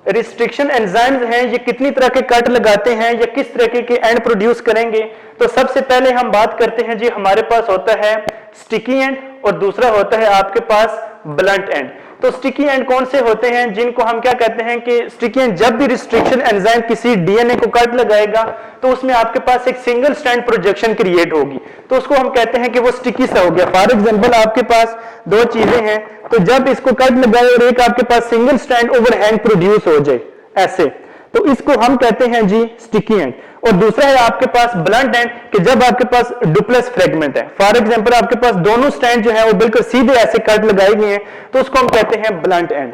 रिस्ट्रिक्शन एंजाइम्स हैं ये कितनी तरह के कट लगाते हैं या किस तरह के एंड प्रोड्यूस करेंगे। तो सबसे पहले हम बात करते हैं जी हमारे पास होता है स्टिकी एंड और दूसरा होता है आपके पास ब्लंट एंड। तो स्टिकी एंड कौन से होते हैं जिनको हम क्या कहते हैं कि स्टिकी एंड जब भी रिस्ट्रिक्शन एंजाइम किसी डीएनए को कट लगाएगा तो उसमें आपके पास एक सिंगल स्ट्रैंड प्रोजेक्शन क्रिएट होगी, तो उसको हम कहते हैं कि वो स्टिकी सा हो गया। फॉर एग्जांपल आपके पास दो चीजें हैं, तो जब इसको कट लगाए और एक आपके पास सिंगल स्ट्रैंड ओवरहैंग प्रोड्यूस हो जाए ऐसे, तो इसको हम कहते हैं जी स्टिकी एंड। और दूसरा है आपके पास ब्लंट एंड कि जब आपके पास डुप्लेक्स फ्रेगमेंट है, फॉर एग्जांपल आपके पास दोनों स्ट्रैंड जो है वो बिल्कुल सीधे ऐसे कट लगाए गए हैं, तो उसको हम कहते हैं ब्लंट एंड।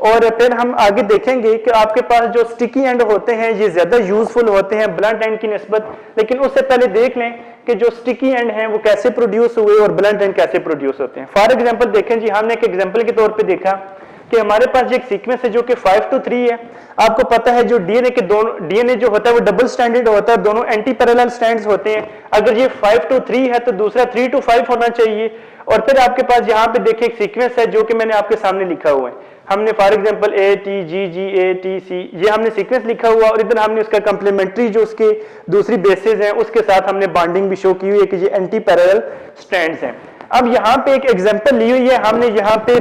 और फिर हम आगे देखेंगे कि आपके पास जो स्टिकी एंड होते हैं ये ज्यादा यूजफुल होते हैं ब्लंट एंड की निस्बत। लेकिन उससे पहले देख लें कि जो स्टिकी एंड हैं वो कैसे प्रोड्यूस हुए और ब्लंट एंड कैसे प्रोड्यूस होते हैं। फॉर एग्जांपल देखें जी, हमने एक एग्जांपल के तौर पे देखा कि हमारे पास एक सीक्वेंस है जो कि 5 to 3 है। आपको पता है जो डीएनए के दोनों डीएनए जो होता है वो डबल स्ट्रैंडेड होता है, दोनों एंटी पैरेलल स्ट्रैंड्स होते हैं। अगर ये 5 to 3 है तो दूसरा 3 to 5 होना चाहिए। और फिर आपके पास यहाँ पे देखिए एक सीक्वेंस है जो कि मैंने आपके सामने लिखा हुआ है। हमने for example A T G G A T C ये हमने सीक्वेंस लिखा हुआ, और इधर हमने उसका कंप्लीमेंट्री जो उसके दूसरी बेसिस हैं उसके साथ हमने बॉन्डिंग भी शो की हुई है कि ये एंटी पैरेलल स्ट्रैंड्स हैं। अब यहाँ पे एक एग्जांपल ली हुई है हमने, यहाँ पे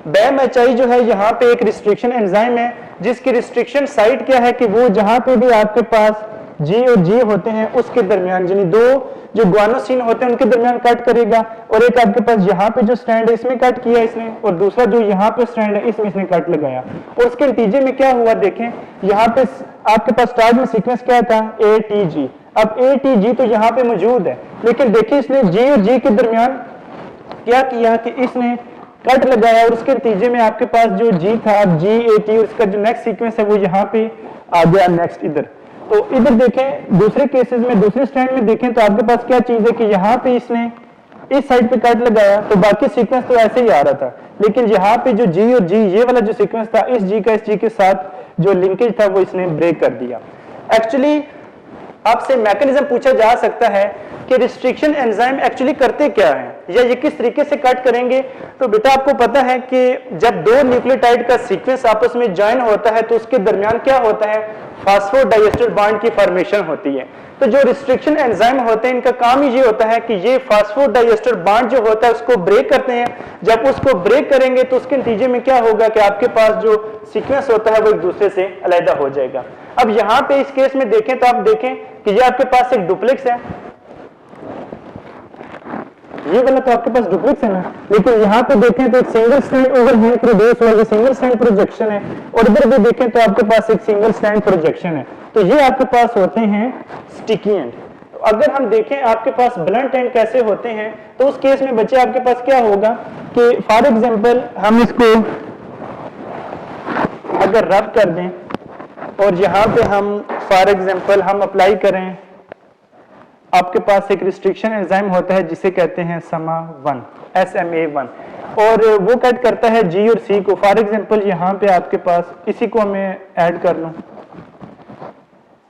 बैम एच आई जो है यहाँ पे एक रिस्ट्रिक्शन एंजाइम है जिसकी रिस्ट्रिक्शन साइट क्या है कि वो जहां पे भी आपके पास जी और जी होते हैं उसके दरमियान, यानी दो जो ग्वानोसिन होते हैं उनके दरमियान कट करेगा। और एक आपके पास यहाँ पे जो स्ट्रैंड है इसमें कट किया इसने, और दूसरा जो यहाँ पे स्ट्रैंड है इसमें इसने कट लगाया। और उसके नतीजे में क्या हुआ देखें, यहाँ पे आपके पास स्टार्ट में सीक्वेंस क्या था ए टी जी। अब ए टी जी तो यहाँ पे मौजूद है, लेकिन देखिए इसने जी और जी के दरमियान क्या किया कि इसने कट लगाया, और उसके नतीजे में आपके पास जो जी था जी ए टी, उसका जो नेक्स्ट सीक्वेंस है वो यहाँ पे आ गया नेक्स्ट इधर। तो इधर देखें दूसरे केसेस में, दूसरे स्ट्रैंड में देखें तो आपके पास क्या चीज है कि यहाँ पे इसने इस साइड पे कट लगाया तो बाकी सीक्वेंस तो ऐसे ही आ रहा था, लेकिन यहाँ पे जो जी और जी ये वाला जो सीक्वेंस था इस जी का इस जी के साथ जो लिंकेज था वो इसने ब्रेक कर दिया। एक्चुअली आपसे मैकेनिज्म पूछा जा सकता है कि रिस्ट्रिक्शन एंजाइम एक्चुअली करते क्या है या ये किस तरीके से कट करेंगे। तो बेटा आपको पता है कि जब दो न्यूक्लियोटाइड का सीक्वेंस आपस में ज्वाइन होता है तो उसके दरमियान क्या होता है, फास्फोडाइएस्टर बॉन्ड की फॉर्मेशन होती है। तो जो रिस्ट्रिक्शन एंजाइम होते हैं इनका काम ही ये होता है कि ये फास्फोडाइएस्टर बॉन्ड जो होता है उसको ब्रेक करते हैं। जब उसको ब्रेक करेंगे तो उसके नतीजे में क्या होगा कि आपके पास जो सीक्वेंस होता है वो एक दूसरे से अलग हो जाएगा। अब यहाँ पे इस केस में देखें तो आप देखें कि ये आपके पास एक डुप्लेक्स है, ये वाला तो आपके पास डुप्लेक्स है ना, लेकिन यहाँ पे देखें तो एक सिंगल स्ट्रैंड ओवरहैंग प्रोड्यूस हुआ, सिंगल स्ट्रैंड प्रोजेक्शन है, और इधर भी देखें तो आपके पास एक सिंगल स्ट्रैंड प्रोजेक्शन है। तो ये आपके पास होते हैं स्टिकी एंड। अगर हम देखें आपके पास ब्लंट एंड कैसे होते हैं, तो उस केस में बच्चे आपके पास क्या होगा कि फॉर एग्जांपल हम इसको अगर रब कर दें और यहाँ पे हम फॉर एग्जांपल हम अप्लाई करें, आपके पास एक रिस्ट्रिक्शन एंजाइम होता है जिसे कहते हैं SMA1, SMA1, और वो कट करता है G और C को। फॉर एग्जांपल यहाँ पे आपके पास इसी को मैं ऐड कर लूँ,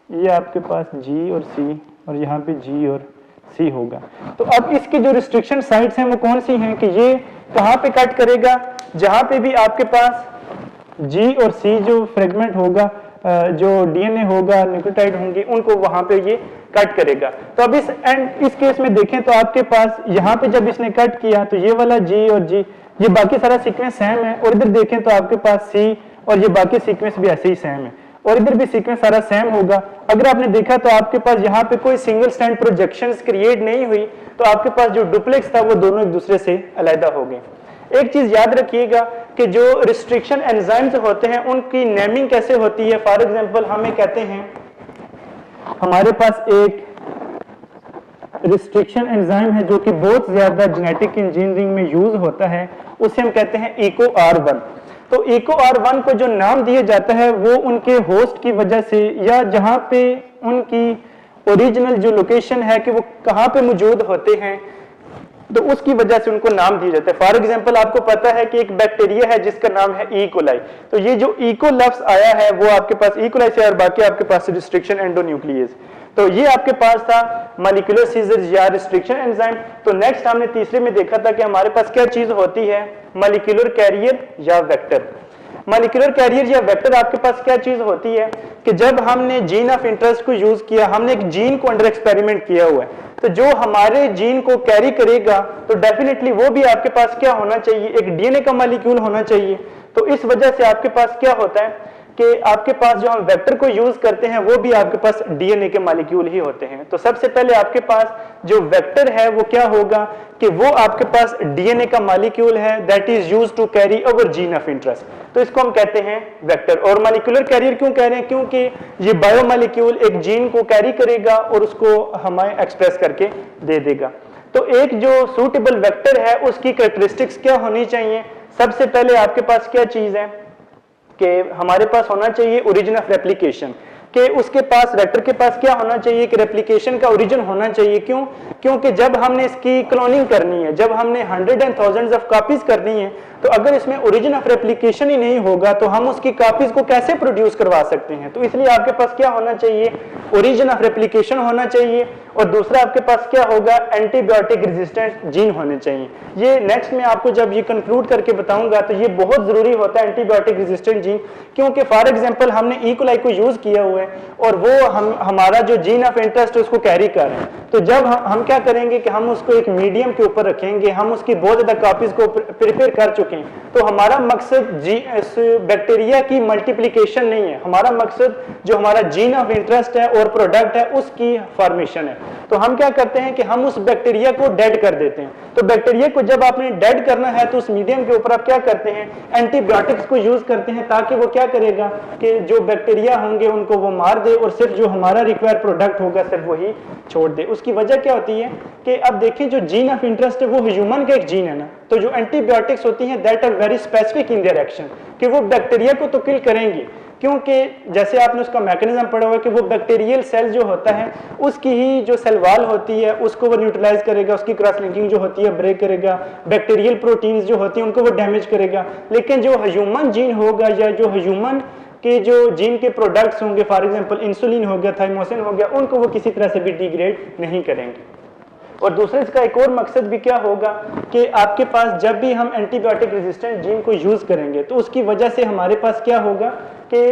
ये आपके पास G और C और यहाँ पे G और C होगा। तो अब इसकी जो रिस्ट्रिक्शन साइट्स हैं वो कौन सी हैं कि ये कहाँ पे कट करेगा, जहाँ पे भी आपके पास G और C जो फ्रेगमेंट होगा, जो DNA होगा, न्यूक्लियोटाइड होंगे, उनको वहां पे ये कट करेगा। तो अब इस केस में देखें तो आपके पास यहाँ पे जब इसने कट किया तो ये वाला G और G, ये बाकी सारा सीक्वेंस सेम है, और इधर देखें तो आपके पास C और ये बाकी सीक्वेंस भी ऐसे ही सेम है, और इधर भी सीक्वेंस सारा सेम होगा। अगर आपने देखा तो आपके पास यहाँ पे कोई सिंगल स्ट्रैंड प्रोजेक्शंस क्रिएट नहीं हुई, तो आपके पास जो डुप्लेक्स था वो दोनों एक दूसरे से अलग हो गए। एक चीज याद रखिएगा कि जो रिस्ट्रिक्शन एंजाइम्स होते हैं उनकी नेमिंग कैसे होती है। फॉर एग्जांपल हमें कहते हैं हमारे पास एक रिस्ट्रिक्शन एंजाइम है जो कि बहुत ज्यादा जेनेटिक इंजीनियरिंग में यूज होता है, उसे हम कहते हैं EcoR1। तो EcoR1 को जो नाम दिया जाता है वो उनके होस्ट की वजह से या जहां पे उनकी ओरिजिनल जो लोकेशन है कि वो कहाँ पे मौजूद होते हैं, तो उसकी वजह से उनको नाम दिया जाता है। फॉर एग्जांपल आपको पता है कि एक बैक्टीरिया है जिसका नाम है ई कोलाई, तो ये जो इको लफ्ज आया है वो आपके पास ई कोलाई से, और बाकी आपके पास रिस्ट्रिक्शन एंडोन्यूक्लियस। तो ये आपके पास था मॉलिक्यूलर सीजर्स या रिस्ट्रिक्शन एंजाइम। तो नेक्स्ट हमने तीसरे में देखा था कि हमारे पास क्या चीज होती है, मॉलिक्यूलर कैरियर या वेक्टर। मॉलिक्यूलर कैरियर या वेक्टर आपके पास क्या चीज होती है कि जब हमने जीन ऑफ इंटरेस्ट को यूज किया, हमने एक जीन को अंडर एक्सपेरिमेंट किया हुआ है, तो जो हमारे जीन को कैरी करेगा तो डेफिनेटली वो भी आपके पास क्या होना चाहिए, एक डीएनए का मॉलिक्यूल होना चाहिए। तो इस वजह से आपके पास क्या होता है कि आपके पास जो हम वेक्टर को यूज करते हैं वो भी आपके पास डीएनए के मॉलिक्यूल ही होते हैं। तो सबसे पहले आपके पास जो वेक्टर है वो क्या होगा कि वो आपके पास डीएनए का मॉलिक्यूल है that is used to carry our gene of interest, तो इसको हम कहते हैं वेक्टर। और मॉलिक्यूलर कैरियर क्यों कह रहे हैं, क्योंकि ये बायोमॉलिक्यूल एक जीन को कैरी करेगा और उसको हमें एक्सप्रेस करके दे देगा। तो एक जो सूटेबल वेक्टर है उसकी कैरेक्टरिस्टिक्स क्या होनी चाहिए, सबसे पहले आपके पास क्या चीज है कि हमारे पास होना चाहिए ओरिजिन ऑफ रेप्लिकेशन, कि उसके पास वेक्टर के पास क्या होना चाहिए कि रेप्लिकेशन का ओरिजिन होना चाहिए। क्यों, क्योंकि जब हमने इसकी क्लोनिंग करनी है, जब हमने 100 एंड थाउजेंड्स ऑफ कॉपीज करनी है, तो अगर इसमें ओरिजिन ऑफ रेप्लिकेशन ही नहीं होगा तो हम उसकी कॉपीज को कैसे प्रोड्यूस करवा सकते हैं। तो इसलिए आपके पास क्या होना चाहिए, ओरिजिन ऑफ रेप्लिकेशन होना चाहिए, और दूसरा आपके पास क्या होगा, एंटीबायोटिक रेजिस्टेंट जीन होने चाहिए। ये नेक्स्ट में आपको जब ये कंक्लूड करके बताऊंगा तो ये बहुत जरूरी होता है एंटीबायोटिक रेजिस्टेंट जीन, क्योंकि फॉर एग्जांपल हमने ई कोलाई को यूज किया हुआ है और वो हमारा जो जीन ऑफ इंटरेस्ट है उसको कैरी कर रहे हैं। तो जब हम क्या करेंगे कि हम उसको एक मीडियम के ऊपर रखेंगे, हम उसकी बहुत ज्यादा कॉपीज को प्रिपेयर कर चुके हैं, तो हमारा मकसद इस बैक्टीरिया की मल्टीप्लिकेशन नहीं है, हमारा मकसद जो हमारा जीन ऑफ इंटरेस्ट है और प्रोडक्ट है उसकी फॉर्मेशन है। तो हम क्या करते हैं कि हम उस बैक्टीरिया को डेड कर देते हैं। तो बैक्टीरिया को जब आपने डेड करना है तो उस मीडियम के ऊपर आप क्या करते हैं, एंटीबायोटिक्स को यूज करते हैं, ताकि वो क्या करेगा कि जो बैक्टीरिया होंगे उनको वो मार दे और सिर्फ जो हमारा रिक्वायर्ड प्रोडक्ट होगा सिर्फ वही छोड़ दे। उसकी वजह क्या होती है कि अब देखिए जो जीन ऑफ इंटरेस्ट है वो ह्यूमन का एक जीन है ना, तो जो एंटीबायोटिक्स होती हैं that are very specific in their action, कि वो बैक्टीरिया को तो किल करेंगे, क्योंकि जैसे आपने उसका मैकेनिज्म पढ़ा हुआ है कि वो बैक्टीरियल सेल जो होता है उसकी ही जो सेल वॉल होती है उसको वो न्यूट्रलाइज करेगा, उसकी क्रॉस लिंकिंग जो होती है ब्रेक करेगा, बैक्टीरियल प्रोटीन्स जो होती हैं उनको वो डैमेज करेगा। लेकिन जो ह्यूमन जीन होगा या जो ह्यूमन के जो जीन के प्रोडक्ट्स होंगे, फॉर एग्जांपल इंसुलिन हो गया, थाइमोसिन हो गया, उनको वो किसी तरह से भी डिग्रेड नहीं करेंगे। और दूसरा इसका एक और मकसद भी क्या होगा कि आपके पास जब भी हम एंटीबायोटिक रेजिस्टेंट जीन को यूज़ करेंगे तो उसकी वजह से हमारे पास क्या होगा कि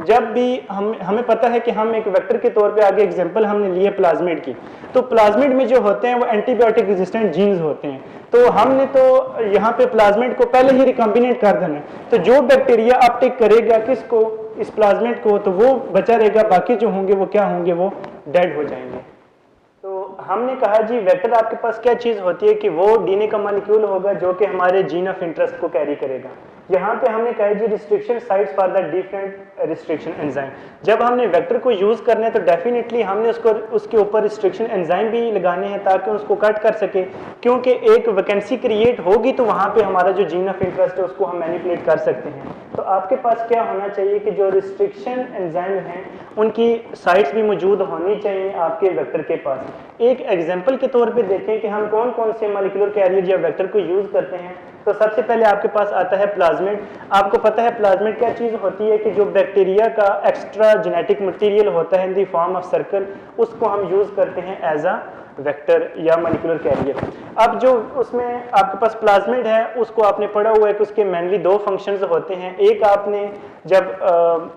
जब भी हमें पता है कि हम एक वेक्टर के तौर पे आगे एग्जांपल हमने लिए प्लाज्मिड की, तो प्लाज्मिड में जो होते हैं वो एंटीबायोटिक रेजिस्टेंट जीन्स होते हैं। तो हमने तो यहाँ पे प्लाज्मिड को पहले ही रिकॉम्बिनेट कर देना है, तो जो बैक्टीरिया अपटेक करेगा किसको, इस प्लाज्मिड को, तो वो बचा रहेगा, बाकी जो होंगे वो क्या होंगे, वो डेड हो जाएंगे। तो हमने कहा जी वेक्टर आपके पास क्या चीज़ होती है कि वो डीएनए का मॉलिक्यूल होगा जो कि हमारे जीन ऑफ इंटरेस्ट को कैरी करेगा। यहाँ पे हमने कहा जी restriction sites for the different restriction enzyme. जब हमने वेक्टर को यूज़ करना है तो डेफिनेटली हमने उसके ऊपर रिस्ट्रिक्शन एंजाइम भी लगाने हैं ताकि उसको कट कर सके, क्योंकि एक वैकेंसी क्रिएट होगी तो वहाँ पे हमारा जो जीन ऑफ इंटरेस्ट है उसको हम मैनिपुलेट कर सकते हैं। तो आपके पास क्या होना चाहिए कि जो रिस्ट्रिक्शन एंजाइम हैं उनकी साइट्स भी मौजूद होनी चाहिए आपके वेक्टर के पास। एक एग्जाम्पल के तौर पे देखें कि हम कौन कौन से मॉलिक्यूलर कैरियर या वेक्टर को यूज़ करते हैं। तो सबसे पहले आपके पास आता है प्लाज्मिड। आपको पता है प्लाज्मिड क्या चीज़ होती है कि जो बैक्टीरिया का एक्स्ट्रा जेनेटिक मटेरियल होता है in the form of circle, उसको हम यूज़ करते हैं एज अ वेक्टर या मॉलिक्यूलर कैरियर। अब जो उसमें आपके पास प्लाज्मिड है उसको आपने पढ़ा हुआ है कि उसके मेनली दो फंक्शंस होते हैं। एक आपने जब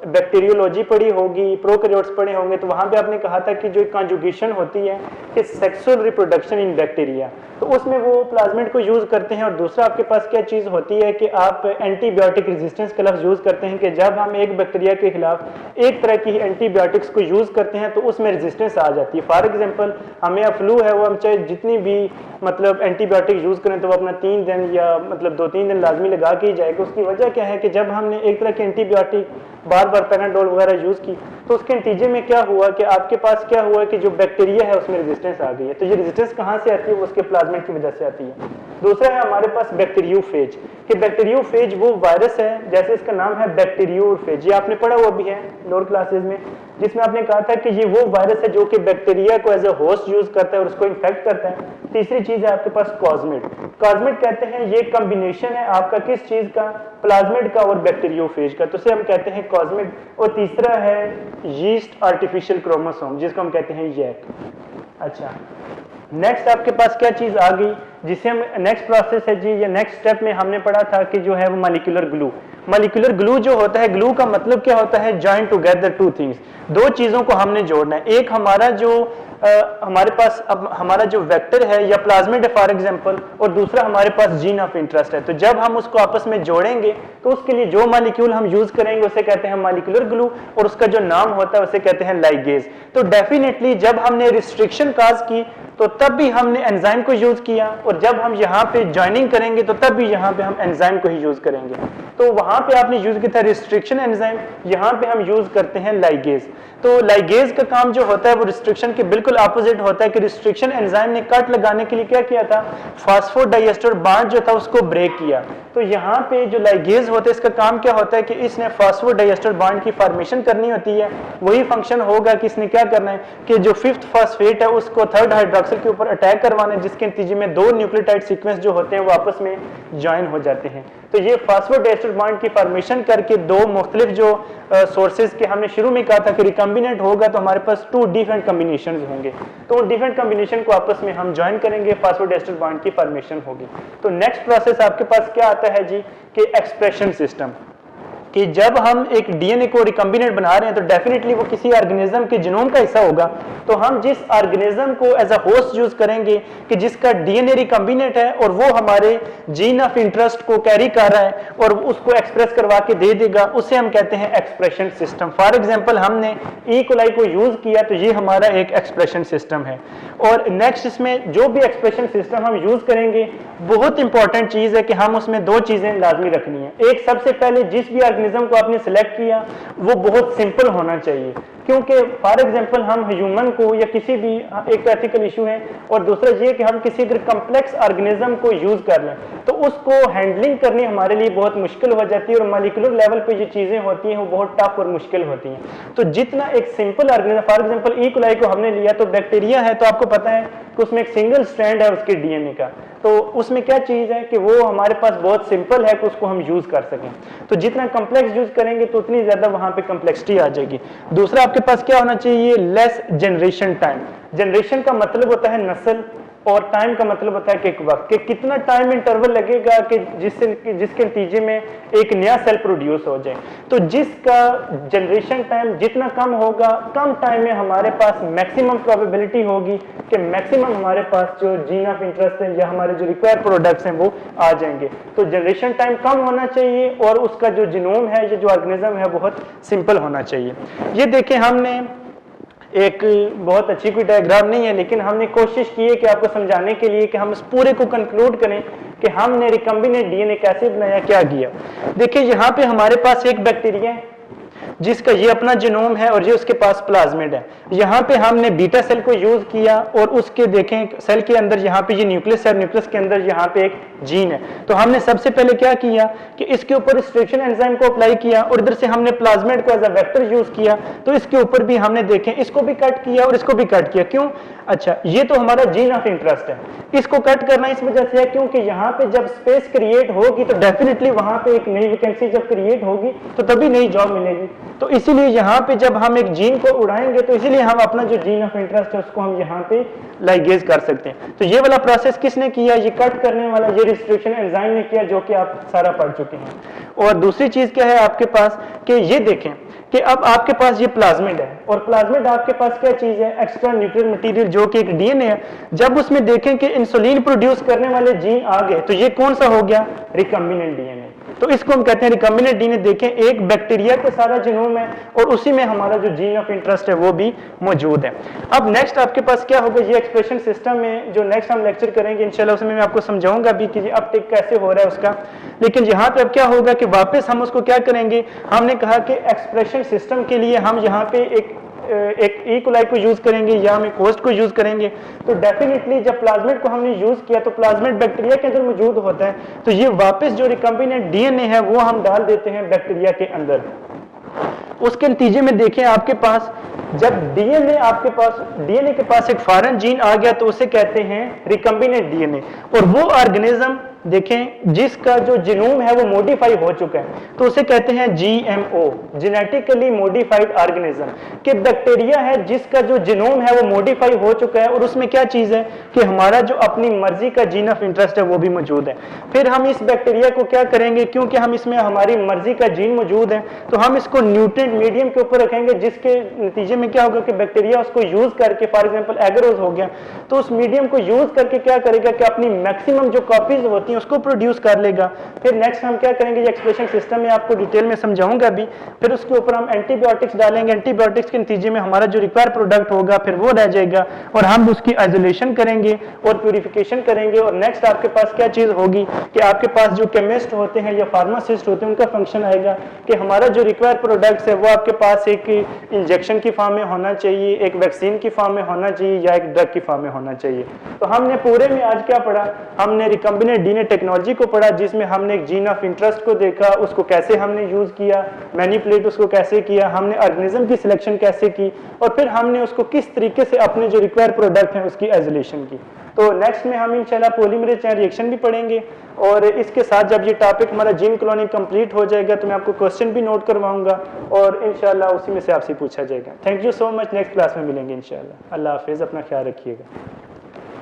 बैक्टीरियोलॉजी पढ़ी होगी, प्रोकैरियोट्स पढ़े होंगे, तो वहाँ पे आपने कहा था कि जो कॉन्जुगेशन होती है कि सेक्सुअल रिप्रोडक्शन इन बैक्टीरिया, तो उसमें वो प्लाज्मिड को यूज़ करते हैं। और दूसरा आपके पास क्या चीज़ होती है कि आप एंटीबायोटिक रेजिस्टेंस का लफ्ज़ यूज़ करते हैं कि जब हम एक बैक्टीरिया के खिलाफ एक तरह की एंटीबायोटिक्स को यूज़ करते हैं तो उसमें रेजिस्टेंस आ जाती है। फॉर एग्जांपल हमें फ्लू है, वो हम चाहे जितनी भी मतलब एंटीबायोटिक यूज़ करें तो वो अपना 3 दिन या मतलब 2-3 दिन लाजमी लगा के ही जाएगा। उसकी वजह क्या है कि जब हमने एक तरह की एंटीबायोटिक बार बार पैनाडोल वगैरह यूज़ की तो उसके नतीजे में क्या हुआ कि आपके पास क्या हुआ कि जो बैक्टीरिया है उसमें रेजिस्टेंस आ गई है। तो ये रेजिस्टेंस कहाँ से आती है, वो उसके प्लाज्मिड की वजह से आती है। दूसरा है हमारे पास बैक्टीरियोफेज, कि बैक्टीरियोफेज वो वायरस है, जैसे इसका नाम है बैक्टीरियोफेज, ये आपने पढ़ा हुआ भी है लोअर क्लासेज में, जिसमें आपने कहा था कि ये वो वायरस है जो कि बैक्टीरिया को एज अ होस्ट यूज करता है और उसको इन्फेक्ट करता है। तीसरी चीज है आपके पास कॉस्मिड। कॉस्मिड कहते हैं ये कॉम्बिनेशन है आपका किस चीज का, प्लाज्मिड का और बैक्टीरियोफेज का, तो उसे हम कहते हैं कॉस्मिड। और तीसरा है यीस्ट आर्टिफिशियल क्रोमोसोम, जिसको हम कहते हैं यैक। अच्छा, नेक्स्ट आपके पास क्या चीज आ गई जिसे हम नेक्स्ट प्रोसेस है जी, या नेक्स्ट स्टेप में हमने पढ़ा था कि जो है वो मॉलिक्यूलर ग्लू। मॉलिक्यूलर ग्लू जो होता है, ग्लू का मतलब क्या होता है, जॉइन टुगेदर टू थिंग्स, दो चीजों को हमने जोड़ना है। एक हमारा जो हमारे पास अब हमारा जो वेक्टर है या प्लाज्मिड है फॉर एग्जांपल, और दूसरा हमारे पास जीन ऑफ इंटरेस्ट है। तो जब हम उसको आपस में जोड़ेंगे तो उसके लिए जो मॉलिक्यूल हम यूज करेंगे उसे कहते हैं मॉलिक्यूलर ग्लू, और उसका जो नाम होता है उसे कहते हैं लाइगेज। तो डेफिनेटली जब हमने रिस्ट्रिक्शन काज की तो तब भी हमने एंजाइम को यूज किया, और जब हम यहाँ पे ज्वाइनिंग करेंगे तो तब भी यहाँ पे हम एंजाइम को ही यूज करेंगे। तो वहाँ पे आपने यूज किया था रिस्ट्रिक्शन एंजाइम, यहाँ पे हम यूज करते हैं लाइगेज। तो लाइगेज का काम जो होता है वो रिस्ट्रिक्शन के बिल्कुल अपोजिट होता है कि रिस्ट्रिक्शन एंजाइम ने कट लगाने के लिए क्या किया था, फास्फोडाइएस्टर बॉन्ड जो था उसको ब्रेक किया। तो यहाँ पे जो लाइगेज होता है इसका काम क्या होता है कि इसने फास्फोडाइएस्टर बॉन्ड की फॉर्मेशन करनी होती है। वही फंक्शन होगा कि इसने क्या करना है कि जो 5th फॉस्फेट है उसको 3rd हाइड्रोक्सिल के ऊपर अटैक करवाना है, जिसके नतीजे में 2 न्यूक्लियोटाइड सीक्वेंस जो होते हैं वो आपस में ज्वाइन हो जाते हैं। तो ये फास्फोडाइएस्टर बॉन्ड की फॉर्मेशन करके दो मुख्तलिफ जो सोर्सेज के हमने शुरू में कहा था कि रिकॉम्बिनेट होगा तो हमारे पास 2 डिफरेंट कॉम्बिनेशन होंगे, तो उन डिफरेंट कॉम्बिनेशन को आपस में हम ज्वाइन करेंगे, फास्फोडाइएस्टर बॉन्ड की फॉर्मेशन होगी। तो नेक्स्ट प्रोसेस आपके पास क्या आता है जी कि एक्सप्रेशन सिस्टम, कि जब हम एक डीएनए को रिकॉम्बिनेट बना रहे हैं तो डेफिनेटली वो किसी ऑर्गेनिज्म के जीनोम का हिस्सा होगा। तो हम जिस ऑर्गेनिज्म को एज अ होस्ट यूज करेंगे कि जिसका डीएनए रिकॉम्बिनेट है और वो हमारे जीन ऑफ इंटरेस्ट को कैरी कर रहा है और उसको एक्सप्रेस करवा के दे देगा, उसे हम कहते हैं एक्सप्रेशन सिस्टम। फॉर एग्जांपल हमने ई कोलाई को यूज किया तो ये हमारा एक एक्सप्रेशन सिस्टम है। और नेक्स्ट इसमें जो भी एक्सप्रेशन सिस्टम हम यूज करेंगे, बहुत इंपॉर्टेंट चीज है कि हम उसमें 2 चीजें लाजमी रखनी है। एक, सबसे पहले जिस भी ऑर्गेनिज्म को आपने सिलेक्ट किया वो बहुत सिंपल होना चाहिए, क्योंकि फॉर एग्जांपल हम ह्यूमन को या किसी भी एक एथिकल इशू है, और दूसरा ये कि हम किसी अगर कम्प्लेक्स ऑर्गेनिज्म को यूज कर लें तो उसको हैंडलिंग करनी हमारे लिए बहुत मुश्किल हो जाती है, और मॉलिक्यूलर लेवल पे जो चीजें होती हैं वो बहुत टफ और मुश्किल होती हैं। तो जितना एक simple organism, for example E coli को हमने लिया तो बैक्टीरिया है, तो आपको पता है कि उसमें एक सिंगल स्ट्रैंड है उसके डीएनए का, तो उसमें क्या चीज है कि वो हमारे पास बहुत सिंपल है कि उसको हम यूज कर सकें। तो जितना कम्प्लेक्स यूज करेंगे तो उतनी ज्यादा वहां पे कम्प्लेक्सिटी आ जाएगी। दूसरा आपके पास क्या होना चाहिए, लेस जनरेशन टाइम। जनरेशन का मतलब होता है नस्ल, और टाइम का मतलब होता है कि एक वक्त, कि कितना टाइम इंटरवल लगेगा कि जिसके नतीजे में एक नया सेल प्रोड्यूस हो जाए। तो जिसका जनरेशन टाइम जितना कम होगा, कम टाइम में हमारे पास मैक्सिमम प्रोबेबिलिटी होगी कि मैक्सिमम हमारे पास जो जीन ऑफ इंटरेस्ट है या हमारे जो रिक्वायर्ड प्रोडक्ट्स हैं वो आ जाएंगे। तो जनरेशन टाइम कम होना चाहिए और उसका जो जीनोम है या जो ऑर्गेनिज्म है बहुत सिंपल होना चाहिए। ये देखें, हमने एक बहुत अच्छी कोई डायग्राम नहीं है, लेकिन हमने कोशिश की है कि आपको समझाने के लिए कि हम इस पूरे को कंक्लूड करें कि हमने रिकम्बिनेंट डीएनए कैसे बनाया, क्या किया। देखिए यहाँ पे हमारे पास एक बैक्टीरिया है जिसका ये अपना जीनोम है और ये उसके पास प्लाज्मिड है। यहाँ पे हमने बीटा सेल को यूज किया और उसके देखें सेल के अंदर यहाँ पे ये न्यूक्लियस है, न्यूक्लियस के अंदर यहाँ पे एक जीन है। तो हमने सबसे पहले क्या किया कि इसके ऊपर रिस्ट्रिक्शन एंजाइम को अप्लाई किया और इधर से हमने प्लाज्मिड को एज अ वेक्टर यूज किया। तो इसके ऊपर भी हमने देखें इसको भी कट किया और इसको भी कट किया। क्यों? अच्छा, ये तो हमारा जीन ऑफ इंटरेस्ट है। इसको कट करना इस वजह से है क्योंकि यहाँ पे जब स्पेस क्रिएट होगी तो डेफिनेटली वहां पे एक नई वैकेंसी जब क्रिएट होगी तो तभी नई जॉब मिलेगी। तो इसीलिए यहाँ पे जब हम एक जीन को उड़ाएंगे तो इसीलिए हम अपना जो जीन ऑफ इंटरेस्ट है उसको हम यहाँ पे लाइगेज कर सकते हैं। तो ये वाला प्रोसेस किसने किया? ये कट करने वाला ये रिस्ट्रिक्शन एंजाइम ने किया, जो कि आप सारा पढ़ चुके हैं। और दूसरी चीज क्या है आपके पास कि ये देखें कि अब आपके पास ये प्लाज्मिड है और प्लाज्मिड आपके पास क्या चीज है? एक्स्ट्रा न्यूक्लियर मटेरियल, जो कि एक डीएनए है। जब उसमें देखें कि इंसुलिन प्रोड्यूस करने वाले जीन आ गए तो ये कौन सा हो गया? Recombinant DNA. तो इसको हम कहते हैं रिकम्बिनेंट डीएनए। देखें, एक बैक्टीरिया का सारा जीनोम है और उसी में हमारा जो जीन ऑफ इंटरेस्ट है वो भी मौजूद है। अब नेक्स्ट आपके पास क्या होगा? ये एक्सप्रेशन सिस्टम में जो नेक्स्ट हम लेक्चर करेंगे इंशाल्लाह उसमें मैं आपको समझाऊंगा भी कि अपटेक कैसे हो रहा है उसका। लेकिन यहाँ पे अब क्या होगा कि वापस हम उसको क्या करेंगे? हमने कहा कि एक्सप्रेशन सिस्टम के लिए हम यहाँ पे एक ई कोलाई को यूज करेंगे या हम एक होस्ट को यूज करेंगे। तो डेफिनेटली जब प्लाज्मिड को हमने यूज किया तो प्लाज्मिड बैक्टीरिया के अंदर मौजूद होता है, तो ये वापस जो रिकम्बिनेंट डीएनए है वो हम डाल देते हैं बैक्टीरिया के अंदर। उसके नतीजे में देखें आपके पास जब डीएनए के पास एक फॉरेन जीन आ गया तो उसे कहते हैं रिकम्बिनेंट डीएनए। और वो ऑर्गेनिज्म देखें जिसका जो जीनोम है वो मॉडिफाई हो चुका है तो उसे कहते हैं जीएमओ, जेनेटिकली मॉडिफाइड ऑर्गेनिज्म। कि बैक्टीरिया है जिसका जो जीनोम है वो मॉडिफाई हो चुका है और उसमें क्या चीज है कि हमारा जो अपनी मर्जी का जीन ऑफ इंटरेस्ट है वो भी मौजूद है। फिर हम इस बैक्टीरिया को क्या करेंगे, क्योंकि हम इसमें हमारी मर्जी का जीन मौजूद है तो हम इसको न्यूट्रिएंट मीडियम के ऊपर रखेंगे, जिसके नतीजे में क्या होगा कि बैक्टीरिया उसको यूज करके, फॉर एग्जांपल एगरोज हो गया, तो उस मीडियम को यूज करके क्या करेगा कि अपनी मैक्सिमम जो कॉपीज होती हैं उसको प्रोड्यूस कर लेगा। फिर नेक्स्ट हम क्या करेंगे, ये एक्सप्रेशन सिस्टम में आपको डिटेल में समझाऊंगा भी। फिर उसके ऊपर हम एंटीबायोटिक्स डालेंगे, एंटीबायोटिक्स के नतीजे में हमारा जो रिक्वायर्ड प्रोडक्ट होगा फिर वो रह जाएगा और हम उसकी आइसोलेशन करेंगे और प्यूरिफिकेशन करेंगे। और नेक्स्ट आपके पास क्या चीज होगी कि आपके पास जो केमिस्ट होते हैं या फार्मासिस्ट होते हैं उनका फंक्शन आएगा कि हमारा जो रिक्वायर्ड प्रोडक्ट्स है वो आपके पास एक इंजेक्शन की फॉर्म में होना चाहिए, एक वैक्सीन की फॉर्म में होना चाहिए या एक ड्रग की फॉर्म में होना चाहिए। तो हमने पूरे में आज क्या पढ़ा? हमने रिकम्बिनेंट डीएनए टेक्नोलॉजी को पढ़ा, जिसमें हमने एक जीन ऑफ इंटरेस्ट को देखा, उसको कैसे हमने यूज किया, मैनिपुलेट उसको कैसे किया, हमने ऑर्गेनिज्म की सिलेक्शन कैसे की और फिर हमने उसको किस तरीके से अपने जो रिक्वायर्ड प्रोडक्ट हैं उसकी आइसोलेशन की। तो नेक्स्ट में हम इंशाल्लाह पॉलीमरेज चेन रिएक्शन भी पढ़ेंगे और इसके साथ जब ये टॉपिक हमारा जीन क्लोनिंग कंप्लीट हो जाएगा तो मैं आपको क्वेश्चन भी नोट करवाऊंगा और इंशाल्लाह उसी में से आपसे पूछा जाएगा। Thank you so much. Next class में मिलेंगे इंशाल्लाह। अल्लाह हाफिज़, अपना ख्याल रखिएगा।